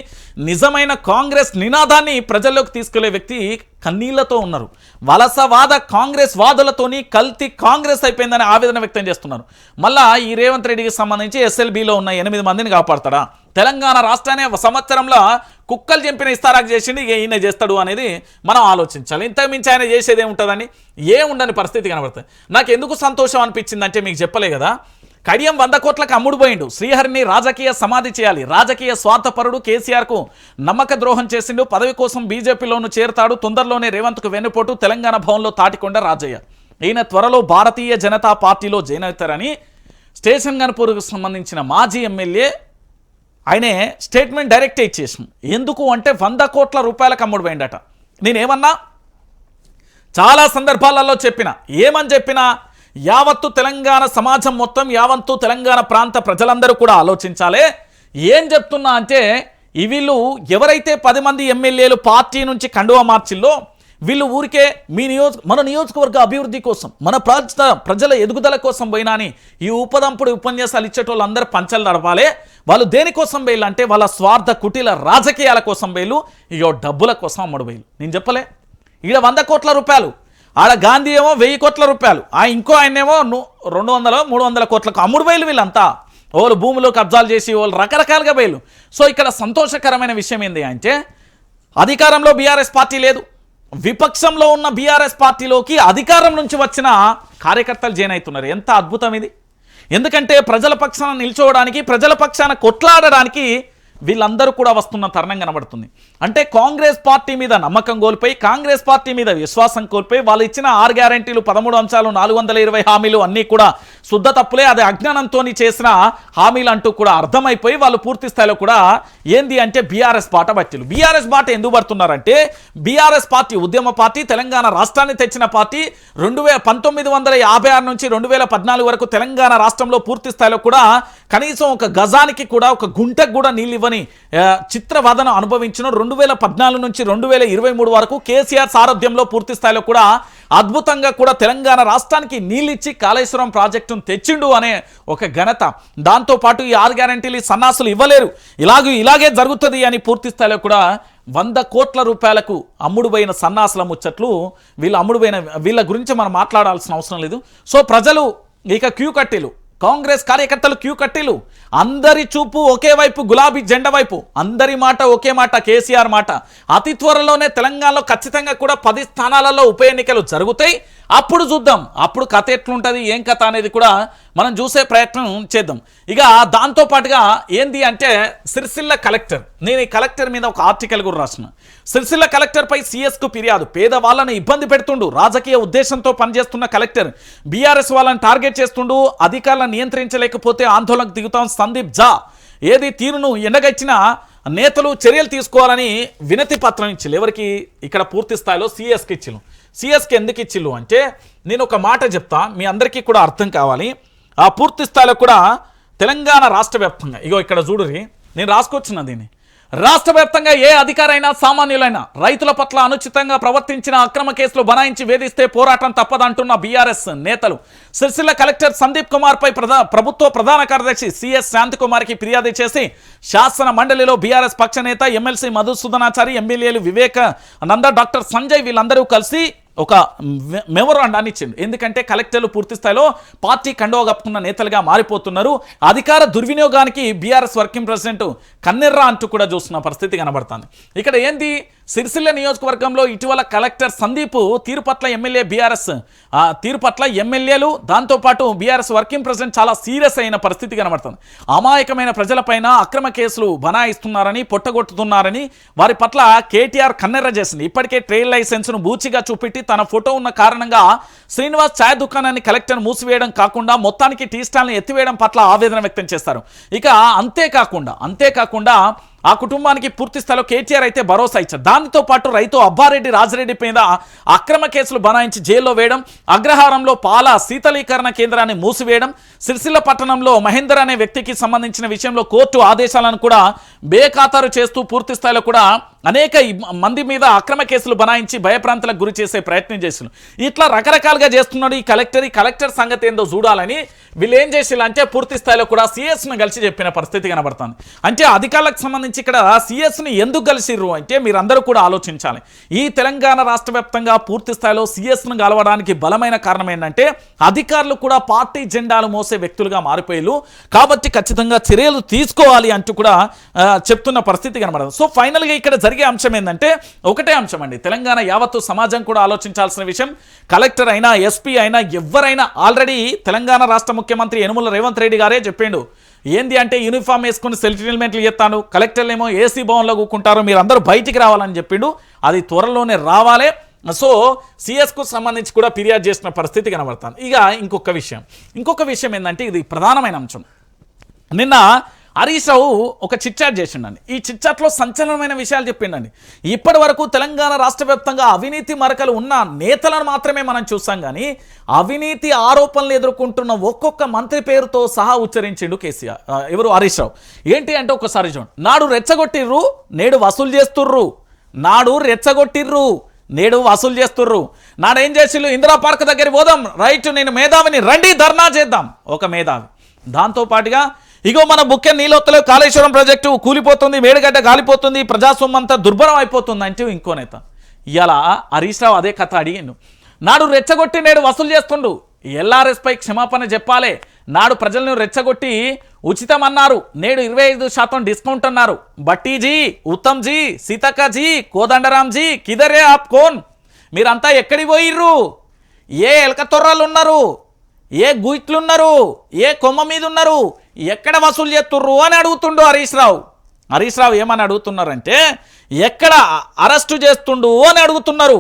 నిజమైన కాంగ్రెస్ నినాదాన్ని ప్రజల్లోకి తీసుకెళ్లే వ్యక్తి కన్నీళ్లతో ఉన్నారు. వలసవాద కాంగ్రెస్ వాదులతోని కల్తీ కాంగ్రెస్ అయిపోయిందని ఆవేదన వ్యక్తం చేస్తున్నారు. మళ్ళా ఈ రేవంత్ రెడ్డికి సంబంధించి ఎస్ఎల్బీలో ఉన్న 8 మందిని కాపాడతాడా? తెలంగాణ రాష్ట్రాన్ని సంవత్సరంలో కుక్కలు చెంపిన ఇస్తారాకు చేసింది, ఈయన చేస్తాడు అనేది మనం ఆలోచించాలి. ఇంతకుమించి ఆయన చేసేది ఏముంటుందని ఏముండని పరిస్థితి కనబడుతుంది. నాకు ఎందుకు సంతోషం అనిపించిందంటే మీకు చెప్పలే కదా, కడియం 100 కోట్లకు అమ్ముడు పోయిండు. శ్రీహరిని రాజకీయ సమాధి చేయాలి. రాజకీయ స్వార్థపరుడు, కేసీఆర్కు నమ్మక ద్రోహం చేసిండు. పదవి కోసం బీజేపీలోనూ చేరతాడు. తొందరలోనే రేవంత్కు వెన్నుపోటు. తెలంగాణ భవన్లో తాటికొండ రాజయ్య. ఈయన త్వరలో భారతీయ జనతా పార్టీలో జాయిన్ అవుతారని స్టేషన్ గన్పూర్కు సంబంధించిన మాజీ ఎమ్మెల్యే ఆయనే స్టేట్మెంట్ డైరెక్ట్ ఇచ్చేసాం. ఎందుకు అంటే 100 కోట్ల రూపాయలకు అమ్ముడు పోయిండట. నేనేమన్నా చాలా సందర్భాలలో ఏమని చెప్పినా యావత్తు తెలంగాణ సమాజం మొత్తం, యావత్తు తెలంగాణ ప్రాంత ప్రజలందరూ కూడా ఆలోచించాలి. ఏం చెప్తున్నా అంటే వీళ్ళు ఎవరైతే 10 మంది ఎమ్మెల్యేలు పార్టీ నుంచి కండువా మార్చిల్లో, వీళ్ళు ఊరికే మన నియోజకవర్గ అభివృద్ధి కోసం, మన ప్రజల ఎదుగుదల కోసం పోయినా అని ఈ ఉపదంపుడు ఉపన్యాసాలు ఇచ్చేటోళ్ళందరూ పంచలు నడపాలి. వాళ్ళు దేనికోసం వేయాలి అంటే వాళ్ళ స్వార్థ కుటీల రాజకీయాల కోసం వేలు, ఇగో డబ్బుల కోసం అమ్ముడు వేలు. నేను చెప్పలే, ఈడ 100 కోట్ల రూపాయలు, ఆడ గాంధీ ఏమో 1000 కోట్ల రూపాయలు, ఇంకో ఆయనేమో 200-300 కోట్లకు అమ్ముడు వేలు. వీళ్ళంతా వాళ్ళు భూమిలో కబ్జాలు చేసి వాళ్ళు రకరకాలుగా వేలు. సో ఇక్కడ సంతోషకరమైన విషయం ఏంటి అంటే అధికారంలో బీఆర్ఎస్ పార్టీ లేదు, విపక్షంలో ఉన్న బీఆర్ఎస్ పార్టీలోకి అధికారం నుంచి వచ్చిన కార్యకర్తలు జాయిన్ అవుతున్నారు. ఎంత అద్భుతం ఇది! ఎందుకంటే ప్రజల పక్షాన నిల్చోవడానికి, ప్రజల పక్షాన కొట్లాడడానికి వీళ్ళందరూ కూడా వస్తున్న తరుణం కనబడుతుంది. అంటే కాంగ్రెస్ పార్టీ మీద నమ్మకం కోల్పోయి, కాంగ్రెస్ పార్టీ మీద విశ్వాసం కోల్పోయి, వాళ్ళు ఇచ్చిన 6 గ్యారెంటీలు, 13 అంశాలు, 420 హామీలు అన్నీ కూడా శుద్ధ తప్పులే, అది అజ్ఞానంతో చేసిన హామీలు అంటూ కూడా అర్థమైపోయి వాళ్ళు పూర్తి స్థాయిలో కూడా ఏంది అంటే బీఆర్ఎస్ బాట పట్టిలు. బీఆర్ఎస్ బాట ఎందుకు పడుతున్నారంటే బీఆర్ఎస్ పార్టీ ఉద్యమ పార్టీ, తెలంగాణ రాష్ట్రాన్ని తెచ్చిన పార్టీ. 1956 నుంచి 2014 వరకు తెలంగాణ రాష్ట్రంలో పూర్తి స్థాయిలో కూడా కనీసం ఒక గజానికి కూడా, ఒక గుంటకు కూడా నీళ్ళు ఇవ్వని చిత్రవాదన అనుభవించిన 2014 నుంచి 2023 వరకు కేసీఆర్ సారథ్యంలో పూర్తి స్థాయిలో కూడా అద్భుతంగా కూడా తెలంగాణ రాష్ట్రానికి నీళ్ళిచ్చి కాళేశ్వరం ప్రాజెక్టును తెచ్చిండు అనే ఒక ఘనత. దాంతోపాటు ఈ 6 గ్యారెంటీలు సన్నాసులు ఇవ్వలేరు, ఇలాగే జరుగుతుంది అని పూర్తి స్థాయిలో కూడా 100 కోట్ల రూపాయలకు అమ్ముడుపోయిన సన్నాసుల ముచ్చట్లు, వీళ్ళ గురించి మనం మాట్లాడాల్సిన అవసరం లేదు. సో ప్రజలు ఇక క్యూ కట్టిలు, కాంగ్రెస్ కార్యకర్తలు క్యూ కట్టిలు, అందరి చూపు ఒకే వైపు, గులాబీ జెండా వైపు, అందరి మాట ఒకే మాట, కేసీఆర్ మాట. అతి త్వరలోనే తెలంగాణలో ఖచ్చితంగా కూడా 10 స్థానాలలో ఉప ఎన్నికలు జరుగుతాయి. అప్పుడు చూద్దాం, అప్పుడు కథ ఎట్లుంటుంది, ఏం కథ అనేది కూడా మనం చూసే ప్రయత్నం చేద్దాం. ఇక దాంతోపాటుగా ఏంది అంటే సిరిసిల్ల కలెక్టర్, నేను ఈ కలెక్టర్ మీద ఒక ఆర్టికల్ కూడా రాసిన. సిరిసిల్ల కలెక్టర్పై సీఎస్కు ఫిర్యాదు, పేదవాళ్ళను ఇబ్బంది పెడుతుండు, రాజకీయ ఉద్దేశంతో పనిచేస్తున్న కలెక్టర్, బీఆర్ఎస్ వాళ్ళని టార్గెట్ చేస్తుండు, అధికారులను నియంత్రించలేకపోతే ఆందోళనకు దిగుతాం సందీప్ జా. ఏది తీరును ఎండగచ్చిన నేతలు చర్యలు తీసుకోవాలని వినతి పత్రం ఇచ్చిల్లు. ఎవరికి? ఇక్కడ పూర్తి స్థాయిలో సీఎస్కి ఇచ్చిల్లు. సీఎస్కి ఎందుకు ఇచ్చిల్లు అంటే, నేను ఒక మాట చెప్తా, మీ అందరికీ కూడా అర్థం కావాలి. ఆ పూర్తి స్థాయిలో కూడా తెలంగాణ రాష్ట్ర వ్యాప్తంగా, ఇగో ఇక్కడ చూడురి, నేను రాసుకొచ్చిన దీన్ని. రాష్ట్ర వ్యాప్తంగా ఏ అధికారైనా సామాన్యులైనా రైతుల పట్ల అనుచితంగా ప్రవర్తించిన అక్రమ కేసులు బనాయించి వేధిస్తే పోరాటం తప్పదంటున్న బీఆర్ఎస్ నేతలు. సిరిసిల్ల కలెక్టర్ సందీప్ కుమార్ పై ప్రభుత్వ ప్రధాన కార్యదర్శి సిఎస్ శాంతికుమార్కి ఫిర్యాదు చేసి శాసన మండలిలో బీఆర్ఎస్ పక్ష నేత ఎమ్మెల్సీ మధుసూదనాచారి, ఎమ్మెల్యేలు వివేకానంద, డాక్టర్ సంజయ్ వీళ్ళందరూ కలిసి ఒక మెమోరాండాన్ని ఇచ్చిండు. ఎందుకంటే కలెక్టర్లు పూర్తి స్థాయిలో పార్టీ కండువా కప్పుకున్న నేతలుగా మారిపోతున్నారు. అధికార దుర్వినియోగానికి బీఆర్ఎస్ వర్కింగ్ ప్రెసిడెంట్ కన్నెర్రా అంటూ కూడా చూస్తున్న పరిస్థితి కనబడుతుంది. ఇక్కడ ఏంది, సిరిసిల్ల నియోజకవర్గంలో ఇటీవల కలెక్టర్ సందీప్ తీరు పట్ల ఎమ్మెల్యే బీఆర్ఎస్ తీరు పట్ల ఎమ్మెల్యేలు, దాంతోపాటు బీఆర్ఎస్ వర్కింగ్ ప్రెసిడెంట్ చాలా సీరియస్ అయిన పరిస్థితి కనబడుతుంది. అమాయకమైన ప్రజలపైన అక్రమ కేసులు బనాయిస్తున్నారని, పొట్టగొట్టుతున్నారని వారి పట్ల కేటీఆర్ కన్నెర్ర చేసింది. ఇప్పటికే ట్రేడ్ లైసెన్స్ను బూచిగా చూపెట్టి తన ఫోటో ఉన్న కారణంగా శ్రీనివాస్ ఛాయ్ దుకాణాన్ని కలెక్టర్ మూసివేయడం కాకుండా మొత్తానికి టీ స్టాల్ని ఎత్తివేయడం పట్ల ఆవేదన వ్యక్తం చేస్తారు. ఇక అంతేకాకుండా ఆ కుటుంబానికి పూర్తి స్థాయిలో కేటీఆర్ అయితే భరోసా ఇచ్చారు. దానితో పాటు రైతు అబ్బారెడ్డి రాజిరెడ్డి మీద అక్రమ కేసులు బనాయించి జైల్లో వేయడం, అగ్రహారంలో పాల శీతలీకరణ కేంద్రాన్ని మూసివేయడం, సిరిసిల్ల పట్టణంలో మహేందర్ అనే వ్యక్తికి సంబంధించిన విషయంలో కోర్టు ఆదేశాలను కూడా బేఖాతరు చేస్తూ పూర్తి స్థాయిలో కూడా అనేక మంది మీద అక్రమ కేసులు బనాయించి భయప్రాంతాలకు గురి చేసే ప్రయత్నం చేస్తున్నారు. ఇట్లా రకరకాలుగా చేస్తున్నాడు ఈ కలెక్టర్ సంగతి ఏందో చూడాలని వీళ్ళు ఏం చేసిల్లంటే పూర్తి స్థాయిలో కూడా సిఎస్ను కలిసి చెప్పిన పరిస్థితి కనబడుతుంది. అంటే అధికారులకు సంబంధించి ఇక్కడ సిఎస్ని ఎందుకు కలిసిర్రు అంటే మీరందరూ కూడా ఆలోచించాలి. ఈ తెలంగాణ రాష్ట్ర వ్యాప్తంగా పూర్తి స్థాయిలో సిఎస్ను కలవడానికి బలమైన కారణం ఏంటంటే అధికారులు కూడా పార్టీ జెండాలు మోసే వ్యక్తులుగా మారిపోయారు. కాబట్టి ఖచ్చితంగా చర్యలు తీసుకోవాలి అంటూ కూడా చెప్తున్న పరిస్థితి కనబడుతుంది. సో ఫైనల్గా ఇక్కడ జరిగే అంశం ఏంటంటే ఒకటే అంశం అండి, తెలంగాణ యావత్తు సమాజం కూడా ఆలోచించాల్సిన విషయం. కలెక్టర్ అయినా, ఎస్పీ అయినా, ఎవరైనా ఆల్రెడీ తెలంగాణ రాష్ట్ర ముఖ్యమంత్రి యనుమల రేవంత్ రెడ్డి గారే చెప్పిండు. ఏంది అంటే యూనిఫామ్ వేసుకుని సెటిల్మెంట్లు చేస్తాను, కలెక్టర్లు ఏమో ఏసీ భవన్లో కూకుంటారు, మీరు అందరూ బయటికి రావాలని చెప్పిండు. అది త్వరలోనే రావాలి. సో సిఎస్కు సంబంధించి కూడా ఫిర్యాదు చేసిన పరిస్థితి కనబడుతుంది. ఇక ఇంకొక విషయం ఏంటంటే ఇది ప్రధానమైన అంశం. నిన్న హరీష్ రావు ఒక చిట్చాట్ చేసిండండి. ఈ చిట్చాట్లో సంచలనమైన విషయాలు చెప్పిండండి. ఇప్పటి వరకు తెలంగాణ రాష్ట్ర వ్యాప్తంగా అవినీతి మరకలు ఉన్న నేతలను మాత్రమే మనం చూసాం, కానీ అవినీతి ఆరోపణలు ఎదుర్కొంటున్న ఒక్కొక్క మంత్రి పేరుతో సహా ఉచ్చరించిండు కేసీఆర్. ఎవరు? హరీష్ రావు. ఏంటి అంటే ఒకసారి చూడండి, నాడు రెచ్చగొట్టిర్రు, నేడు వసూలు చేస్తుర్రు. నేడు వసూలు చేస్తుర్రు. నాడేం చేసిళ్ళు, ఇందిరా పార్క్ దగ్గర పోదాం, రైట్, నేను మేధావిని, రండి ధర్నా చేద్దాం, ఒక మేధావి. దాంతోపాటుగా ఇగో మన ముఖ్య నీలోత్తలో కాళేశ్వరం ప్రాజెక్టు కూలిపోతుంది, మేడిగడ్డ కాలిపోతుంది, ప్రజాస్వామ్యం అంతా దుర్భరం అయిపోతుంది అంటే ఇంకో నేత. ఇలా హరీష్ రావు అదే కథ అడిగిండు. నాడు రెచ్చగొట్టి నేడు వసూలు చేస్తుండు. ఎల్ఆర్ఎస్పై క్షమాపణ చెప్పాలి. నాడు ప్రజలను రెచ్చగొట్టి ఉచితం అన్నారు, నేడు 25% డిస్కౌంట్ అన్నారు. బట్టీజీ, ఉత్తమ్జీ, సీతక్కజీ, కోదండరామ్జీ, కిదరే ఆప్ కోన్? మీరంతా ఎక్కడికి పోయిర్రు? ఏ ఎలక తొర్రాలు ఉన్నారు? ఏ గుయిట్లున్నారు? ఏ కొమ్మ మీద ఉన్నారు? ఎక్కడ వసూలు చేస్తుర్రు అని అడుగుతుండు హరీష్ రావు ఏమని అడుగుతున్నారంటే ఎక్కడ అరెస్టు చేస్తుండు అని అడుగుతున్నారు.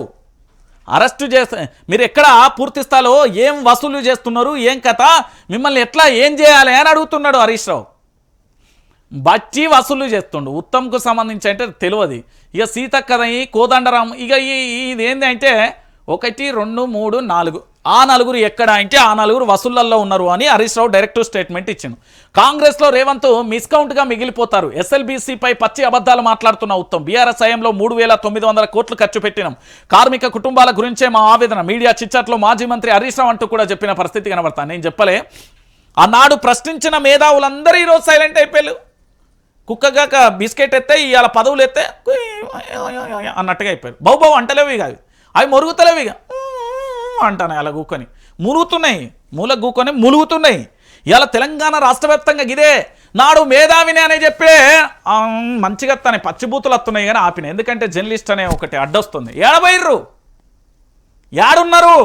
అరెస్టు చేస్తే మీరు ఎక్కడ పూర్తి స్థాయిలో ఏం వసూలు చేస్తున్నారు, ఏం కథ, మిమ్మల్ని ఎట్లా ఏం చేయాలి అని అడుగుతున్నాడు హరీష్ రావు. బచ్చి వసూలు చేస్తుండు. ఉత్తమ్కు సంబంధించి అంటే తెలియదు. ఇక సీతక్కదని, కోదండరాం, ఇక ఇది ఏంది అంటే 1 2 3 4 ఆ నలుగురు ఎక్కడ అంటే ఆ నలుగురు వసూళ్లలో ఉన్నారు అని హరీష్ రావు డైరెక్ట్ స్టేట్మెంట్ ఇచ్చాను. కాంగ్రెస్లో రేవంత్ మిస్కౌంట్గా మిగిలిపోతారు. ఎస్ఎల్బీసీపై పచ్చి అబద్ధాలు మాట్లాడుతున్న ఉత్తమ్. బీఆర్ఎస్ హయాంలో 3,900 కోట్లు ఖర్చు పెట్టినాం. కార్మిక కుటుంబాల గురించే మా ఆవేదన. మీడియా చిట్చాట్లో మాజీ మంత్రి హరీష్ రావు అంటూ కూడా చెప్పిన పరిస్థితి కనబడతాను. నేను చెప్పలే, ఆనాడు ప్రశ్నించిన మేధావులందరూ ఈరోజు సైలెంట్ అయిపోయారు. కుక్కగాక బిస్కెట్ ఎత్తే ఇవాళ పదవులు ఎత్తే అన్నట్టుగా అయిపోయారు. బావు అంటలేవు ఇక అవి మొరుగుతలేవు ఇక అంటాను అలా కూకొని మురుగుతున్నాయి, మూలకు కూకొని ములుగుతున్నాయి. ఇలా తెలంగాణ రాష్ట్ర వ్యాప్తంగా ఇదే నాడు మేధావిని అనే చెప్పే మంచిగా తన పచ్చిబూతులు వస్తున్నాయి కానీ ఆపిన. ఎందుకంటే జర్నలిస్ట్ అనే ఒకటి అడ్డొస్తుంది. ఏడబోయిర్రు, ఏడున్నారు?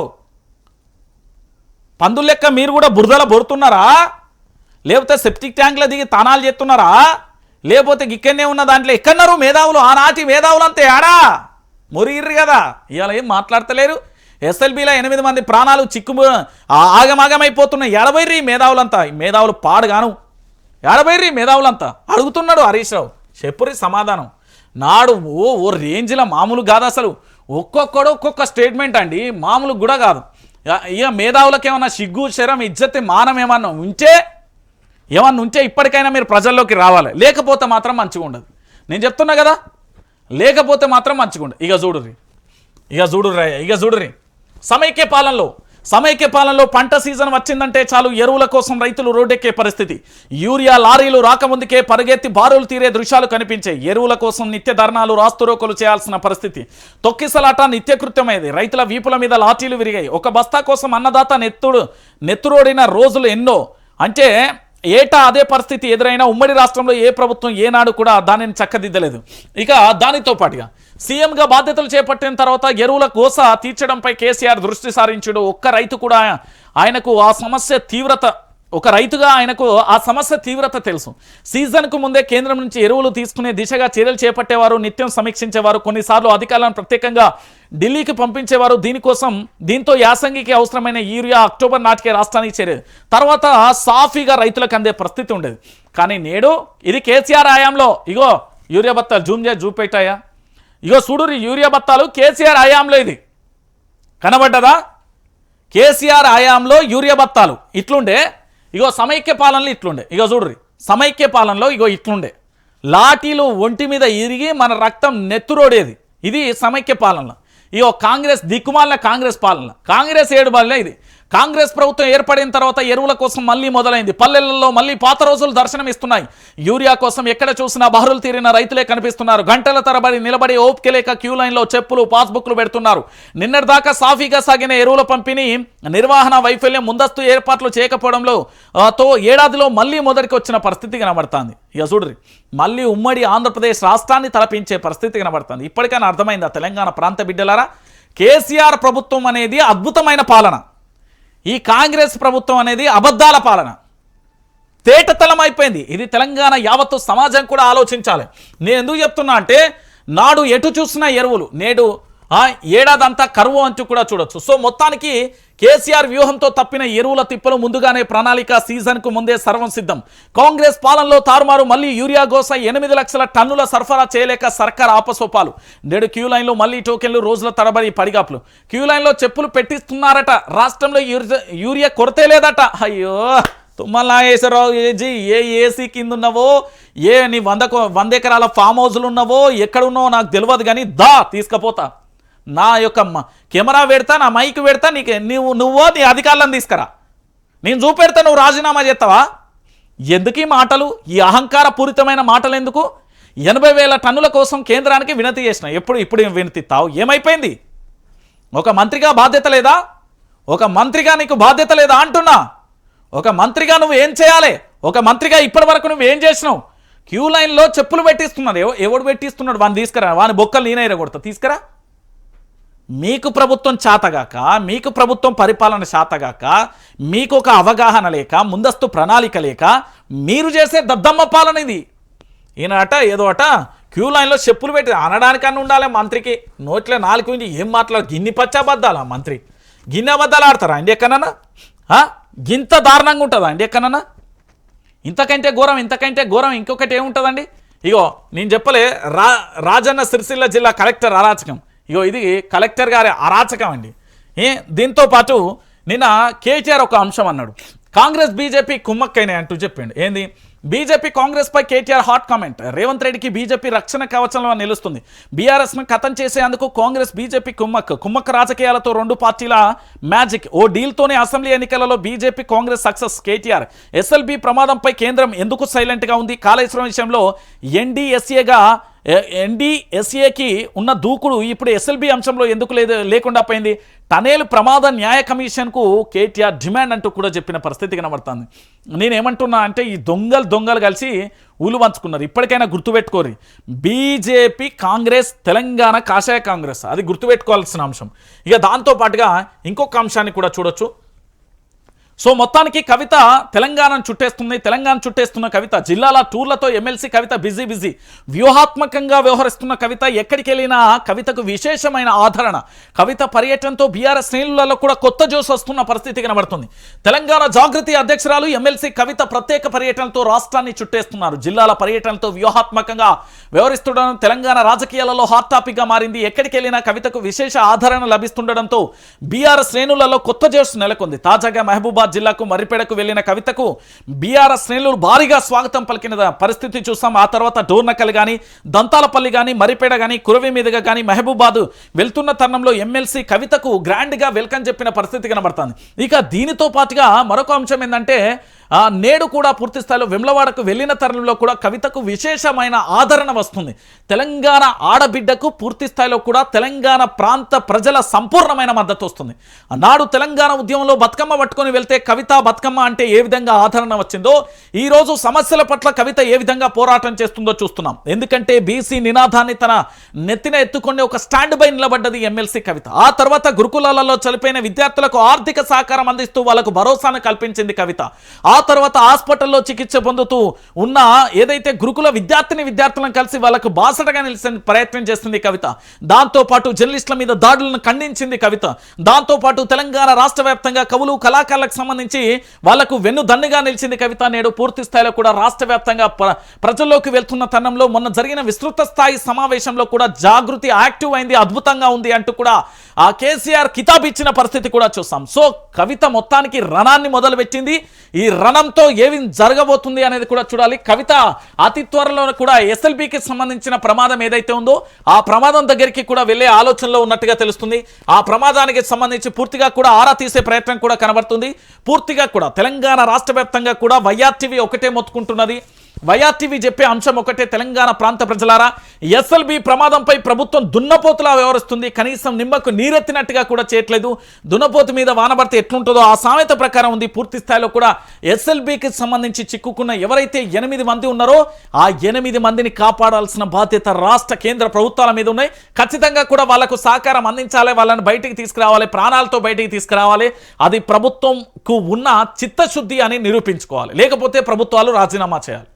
పందుల లెక్క మీరు కూడా బురదల బొరుతున్నారా? లేకపోతే సెప్టిక్ ట్యాంక్లో దిగి తానాలు చేస్తున్నారా? లేకపోతే ఇక్కడనే ఉన్న దాంట్లో ఎక్కడన్నారు మేధావులు? ఆనాటి మేధావులు అంతే ఏడా మురిగిర్రు కదా. ఇవాళ ఏం మాట్లాడతలేరు. ఎస్ఎల్బీలో 8 మంది ప్రాణాలు ఆగమాగమైపోతున్నాయి. ఎడబైర్రి మేధావులంతా, మేధావులు పాడుగాను ఎడబైర్రి మేధావులంతా అడుగుతున్నాడు హరీష్ రావు. చెప్పురి సమాధానం. నాడు ఓ రేంజ్లో మామూలు కాదు అసలు. ఒక్కొక్కడు ఒక్కొక్క స్టేట్మెంట్ అండి, మామూలు కూడా కాదు. ఇక మేధావులకు ఏమన్నా సిగ్గు శరం ఇజ్జతి మానం ఏమన్నా ఉంటే ఇప్పటికైనా మీరు ప్రజల్లోకి రావాలి. లేకపోతే మాత్రం మంచిగా ఉండదు. నేను చెప్తున్నా కదా, లేకపోతే మాత్రం మంచిగా ఉండదు. ఇక చూడుర్రి సమైక్య పాలనలో పంట సీజన్ వచ్చిందంటే చాలు ఎరువుల కోసం రైతులు రోడ్డెక్కే పరిస్థితి. యూరియా లారీలు రాకముందుకే పరిగెత్తి బారులు తీరే దృశ్యాలు కనిపించాయి. ఎరువుల కోసం నిత్య ధర్నాలు రాస్తురోకోలు చేయాల్సిన పరిస్థితి. తొక్కిసలాట నిత్యకృత్యమైంది. రైతుల వీపుల మీద లాఠీలు విరిగాయి. ఒక బస్తా కోసం అన్నదాత నెత్తురోడిన రోజులు ఎన్నో. అంటే ఏటా అదే పరిస్థితి ఎదురైనా ఉమ్మడి రాష్ట్రంలో ఏ ప్రభుత్వం ఏనాడు కూడా దానిని చక్కదిద్దలేదు. ఇక దానితో పాటుగా సీఎంగా బాధ్యతలు చేపట్టిన తర్వాత ఎరువుల కోస తీర్చడంపై కేసీఆర్ దృష్టి సారించాడు. ఒక్క రైతు కూడా ఆయనకు ఆ సమస్య తీవ్రత ఒక రైతుగా ఆయనకు ఆ సమస్య తీవ్రత తెలుసు. సీజన్కు ముందే కేంద్రం నుంచి ఎరువులు తీసుకునే దిశగా చర్యలు చేపట్టేవారు, నిత్యం సమీక్షించేవారు, కొన్నిసార్లు అధికారులను ప్రత్యేకంగా ఢిల్లీకి పంపించేవారు. దీంతో యాసంగికి అవసరమైన యూరియా అక్టోబర్ నాటికే రాష్ట్రానికి చేరేది. తర్వాత సాఫీగా రైతులకు అందే పరిస్థితి ఉండేది. కానీ నేడు ఇది కేసీఆర్ హయాంలో ఇగో యూరియా బత్తాలు జూమ్ చేసి చూపెట్టాయా? ఇగో చూడురి యూరియా బత్తాలు కేసీఆర్ హయాంలో ఇది కనబడ్డదా? కేసీఆర్ హయాంలో యూరియా బత్తాలు ఇట్లుండే. ఇగో సమైక్య పాలనలో ఇట్లుండే. ఇగో చూడ్రి సమైక్య పాలనలో ఇగో ఇట్లుండే. లాఠీలు ఒంటి మీద ఇరిగి మన రక్తం నెత్తురోడేది. ఇది సమైక్య పాలనలో. ఇగో కాంగ్రెస్ దిక్కుమాలిన కాంగ్రెస్ పాలన, కాంగ్రెస్ ఏడుబాలే ఇది. కాంగ్రెస్ ప్రభుత్వం ఏర్పడిన తర్వాత ఎరువుల కోసం మళ్ళీ మొదలైంది. పల్లెలలో మళ్ళీ పాత రోజులు దర్శనం ఇస్తున్నాయి. యూరియా కోసం ఎక్కడ చూసినా బారులు తీరిన రైతులే కనిపిస్తున్నారు. గంటల తరబడి నిలబడి ఓపిక లేక క్యూ లైన్లో చెప్పులు పాస్బుక్లు పెడుతున్నారు. నిన్నటిదాకా సాఫీగా సాగిన ఎరువుల పంపిణీ నిర్వహణ వైఫల్యం, ముందస్తు ఏర్పాట్లు చేయకపోవడంలో ఏడాదిలో మళ్ళీ మొదటికి వచ్చిన పరిస్థితి కనబడుతుంది. ఇక చూడ్రి మళ్ళీ ఉమ్మడి ఆంధ్రప్రదేశ్ రాష్ట్రాన్ని తలపించే పరిస్థితి కనబడుతుంది. ఇప్పటికైనా అర్థమైందా తెలంగాణ ప్రాంత బిడ్డలారా? కేసీఆర్ ప్రభుత్వం అనేది అద్భుతమైన పాలన, ఈ కాంగ్రెస్ ప్రభుత్వం అనేది అబద్ధాల పాలన. తేటతలం అయిపోయింది. ఇది తెలంగాణ యావత్తు సమాజం కూడా ఆలోచించాలి. నేను ఎందుకు చెప్తున్నా అంటే నాడు ఎటు చూసినా ఎరువులు, నేడు ఏడాదంతా కరువు అంటూ కూడా చూడొచ్చు. సో మొత్తానికి కేసీఆర్ వ్యూహంతో తప్పిన ఎరువుల తిప్పలు ముందుగానే ప్రణాళిక, సీజన్కు ముందే సర్వం సిద్ధం. కాంగ్రెస్ పాలనలో తారుమారు, మళ్ళీ యూరియా గోస 8 లక్షల టన్నుల సరఫరా చేయలేక సర్కార్ ఆపసోపాలు. నేడు క్యూ లైన్లో మళ్ళీ టోకెన్లు, రోజుల తరబడి పడిగాపులు. క్యూ లైన్లో చెప్పులు పెట్టిస్తున్నారట. రాష్ట్రంలో యూరియా కొరతే లేదట. అయ్యో తుమ్మలాగేశ్వరరావు ఏ ఏసీ కింద ఉన్నావో, నీ 100 ఎకరాల ఫామ్ హౌస్లు ఉన్నావో, ఎక్కడున్నావో నాకు తెలియదు కానీ తీసుకపోతా. నా యొక్క కెమెరా పెడతా, నా మైక్ పెడతా, నువ్వో నీ అధికారులను తీసుకురా, నేను చూపెడతా, నువ్వు రాజీనామా చేస్తావా? ఎందుకు ఈ మాటలు, ఈ అహంకార పూరితమైన మాటలు ఎందుకు? 80,000 టన్నుల కోసం కేంద్రానికి వినతి చేసిన. ఇప్పుడు వినతిస్తావు? ఏమైపోయింది? ఒక మంత్రిగా బాధ్యత లేదా? ఒక మంత్రిగా నీకు బాధ్యత లేదా అంటున్నా? ఒక మంత్రిగా నువ్వు ఏం చేయాలి? ఒక మంత్రిగా ఇప్పటి వరకు నువ్వు ఏం చేసినావు? క్యూ లైన్లో చెప్పులు పెట్టిస్తున్నాడు. ఎవడు పెట్టిస్తున్నాడు? వాడిని తీసుకురా, వాని బొక్కలు నేనైనా కొడతా, తీసుకురా. మీకు ప్రభుత్వం చేతగాక, మీకు ప్రభుత్వం పరిపాలన చేతగాక, మీకు ఒక అవగాహన లేక, ముందస్తు ప్రణాళిక లేక మీరు చేసే దద్దమ్మ పాలన ఇది. ఈయనట ఏదో క్యూ లైన్లో చెప్పులు పెట్టి అనడానికన్నా ఉండాలి మంత్రికి. నోట్లో 4 ఇంచి ఏం మాట్లాడు, గిన్ని పచ్చబద్దాలా మంత్రి? గిన్నె అబద్దాలు ఆడతారా అండి ఎక్కడన్నా? గింత దారుణంగా ఉంటుందా అండి ఎక్కడన్నా? ఇంతకంటే ఘోరం ఇంకొకటి ఏముంటుందండి? ఇగో నేను చెప్పలే, రాజన్న సిరిసిల్ల జిల్లా కలెక్టర్ అరాచకం. ఇగో ఇది కలెక్టర్ గారి అరాచకం అండి. దీంతో పాటు నిన్న కేటీఆర్ ఒక అంశం అన్నాడు, కాంగ్రెస్ బీజేపీ కుమ్మక్కైనాయి అంటూ చెప్పిండు. ఏంది? బీజేపీ కాంగ్రెస్ పై కేటీఆర్ హాట్ కామెంట్. రేవంత్ రెడ్డికి బీజేపీ రక్షణ కవచంలో నిలుస్తుంది. బీఆర్ఎస్ను ఖతం చేసేందుకు కాంగ్రెస్ బీజేపీ కుమ్మక్క రాజకీయాలతో 2 పార్టీల మ్యాజిక్. ఓ డీల్తోనే అసెంబ్లీ ఎన్నికలలో బీజేపీ కాంగ్రెస్ సక్సెస్. కేటీఆర్ ఎస్ఎల్బీ ప్రమాదంపై కేంద్రం ఎందుకు సైలెంట్గా ఉంది? కాళేశ్వరం విషయంలో ఎన్డీఎస్ఏగా NDSAకి ఉన్న దూకుడు ఇప్పుడు SLB అంశంలో ఎందుకు లేకుండా పోయింది? టనేల్ ప్రమాద న్యాయ కమిషన్కు కేటీఆర్ డిమాండ్ అంటూ కూడా చెప్పిన పరిస్థితి కనబడుతుంది. నేనేమంటున్నా అంటే ఈ దొంగలు కలిసి ఊలు పంచుకున్నారు. ఇప్పటికైనా గుర్తుపెట్టుకోరు, బీజేపీ కాంగ్రెస్ తెలంగాణ కాషాయ కాంగ్రెస్, అది గుర్తుపెట్టుకోవాల్సిన అంశం. ఇక దాంతోపాటుగా ఇంకొక అంశాన్ని కూడా చూడొచ్చు. సో మొత్తానికి కవిత తెలంగాణను చుట్టేస్తుంది. తెలంగాణ చుట్టేస్తున్న కవిత జిల్లాల టూర్లతో ఎమ్మెల్సీ కవిత బిజీ. వ్యూహాత్మకంగా వ్యవహరిస్తున్న కవిత ఎక్కడికి వెళ్ళినా కవితకు విశేషమైన ఆదరణ. కవిత పర్యటనతో బీఆర్ఎస్ శ్రేణులలో కూడా కొత్త జోస్ వస్తున్న పరిస్థితి కనబడుతుంది. తెలంగాణ జాగృతి అధ్యక్షురాలు ఎమ్మెల్సీ కవిత ప్రత్యేక పర్యటనతో రాష్ట్రాన్ని చుట్టేస్తున్నారు. జిల్లాల పర్యటనతో వ్యూహాత్మకంగా వ్యవహరిస్తుండడం తెలంగాణ రాజకీయాలలో హాట్ టాపిక్ గా మారింది. ఎక్కడికి వెళ్ళినా కవితకు విశేష ఆదరణ లభిస్తుండడంతో బీఆర్ఎస్ శ్రేణులలో కొత్త జోస్ నెలకొంది. తాజాగా మహబూబాబాద్ జిల్లాకు మర్రిపేడకు వెళ్లిన కవితకు బీఆర్ఎస్ శ్రేణులు భారీగా స్వాగతం పలికిన పరిస్థితి చూసాం. ఆ తర్వాత డోర్నకల్ గాని, దంతాలపల్లి గాని, మర్రిపేడ గాని, కురవి మీదుగా గాని మహబూబాబాద్ వెళ్తున్న తరుణంలో ఎమ్మెల్సీ కవితకు గ్రాండ్ గా వెల్కమ్ చెప్పిన పరిస్థితి కనబడుతుంది. ఇక దీనితో పాటుగా మరొక అంశం ఏంటంటే నేడు కూడా పూర్తి స్థాయిలో వెమ్లవాడకు వెళ్లిన తరుణంలో కూడా కవితకు విశేషమైన ఆదరణ వస్తుంది. తెలంగాణ ఆడబిడ్డకు పూర్తి స్థాయిలో కూడా తెలంగాణ ప్రాంత ప్రజల సంపూర్ణమైన మద్దతు వస్తుంది. నాడు తెలంగాణ ఉద్యమంలో బతుకమ్మ పట్టుకొని వెళ్తే కవిత బతుకమ్మ అంటే ఏ విధంగా ఆదరణ వచ్చిందో ఈ రోజు సమస్యల పట్ల కవిత ఏ విధంగా పోరాటం చేస్తుందో చూస్తున్నాం. ఎందుకంటే బీసీ నినాదాన్ని తన నెత్తిన ఎత్తుకొని ఒక స్టాండ్ బై నిలబడ్డది ఎమ్మెల్సీ కవిత. ఆ తర్వాత గురుకులాలలో చనిపోయిన విద్యార్థులకు ఆర్థిక సహకారం అందిస్తూ వాళ్ళకు భరోసాను కల్పించింది కవిత. ఆ తర్వాత హాస్పిటల్లో చికిత్స పొందుతూ ఉన్న ఏదైతే గురుకుల విద్యార్థులను కలిసి వాళ్ళకు బాసటగా నిలిచిన ప్రయత్నం చేస్తుంది కవిత. దాంతోపాటు జర్నలిస్టుల మీద దాడులను ఖండించింది కవిత. దాంతోపాటు తెలంగాణ రాష్ట్ర వ్యాప్తంగా కవులు కళాకారులకు సంబంధించి వాళ్లకు వెన్నుదన్నుగా నిలిచింది కవిత. నేడు పూర్తి స్థాయిలో కూడా రాష్ట్ర వ్యాప్తంగా ప్రజల్లోకి వెళ్తున్న తరుణంలో మొన్న జరిగిన విస్తృత స్థాయి సమావేశంలో కూడా జాగృతి యాక్టివ్ అయింది, అద్భుతంగా ఉంది అంటూ కూడా ఆ కేసీఆర్ కితాబ్ ఇచ్చిన పరిస్థితి కూడా చూసాం. సో కవిత మొత్తానికి రణాన్ని మొదలుపెట్టింది. ఈ రణంతో ఏమి జరగబోతుంది అనేది కూడా చూడాలి. కవిత అతి త్వరలో కూడా SLBకి సంబంధించిన ప్రమాదం ఏదైతే ఉందో ఆ ప్రమాదం దగ్గరికి కూడా వెళ్లే ఆలోచనలో ఉన్నట్టుగా తెలుస్తుంది. ఆ ప్రమాదానికి సంబంధించి పూర్తిగా కూడా ఆరా తీసే ప్రయత్నం కూడా కనబడుతుంది. పూర్తిగా కూడా తెలంగాణ రాష్ట్ర వ్యాప్తంగా కూడా వైఆర్టీవీ ఒకటే మొత్తుకుంటున్నది. వైఆర్టీవీ చెప్పే అంశం ఒకటే, తెలంగాణ ప్రాంత ప్రజలారా SLB ప్రమాదంపై ప్రభుత్వం దున్నపోతులా వ్యవహరిస్తుంది. కనీసం నిమ్మకు నీరెత్తినట్టుగా కూడా చేయట్లేదు. దున్నపోతు మీద వానబడితే ఎట్లుంటుందో ఆ సామెత ప్రకారం ఉంది. పూర్తి స్థాయిలో కూడా SLBకి సంబంధించి చిక్కుకున్న ఎవరైతే 8 మంది ఉన్నారో ఆ 8 మందిని కాపాడాల్సిన బాధ్యత రాష్ట్ర కేంద్ర ప్రభుత్వాల మీద ఉన్నాయి. ఖచ్చితంగా కూడా వాళ్లకు సహకారం అందించాలి, వాళ్ళని బయటికి తీసుకురావాలి, ప్రాణాలతో బయటికి తీసుకురావాలి. అది ప్రభుత్వంకు ఉన్న చిత్తశుద్ధి అని నిరూపించుకోవాలి. లేకపోతే ప్రభుత్వాలు రాజీనామా చేయాలి.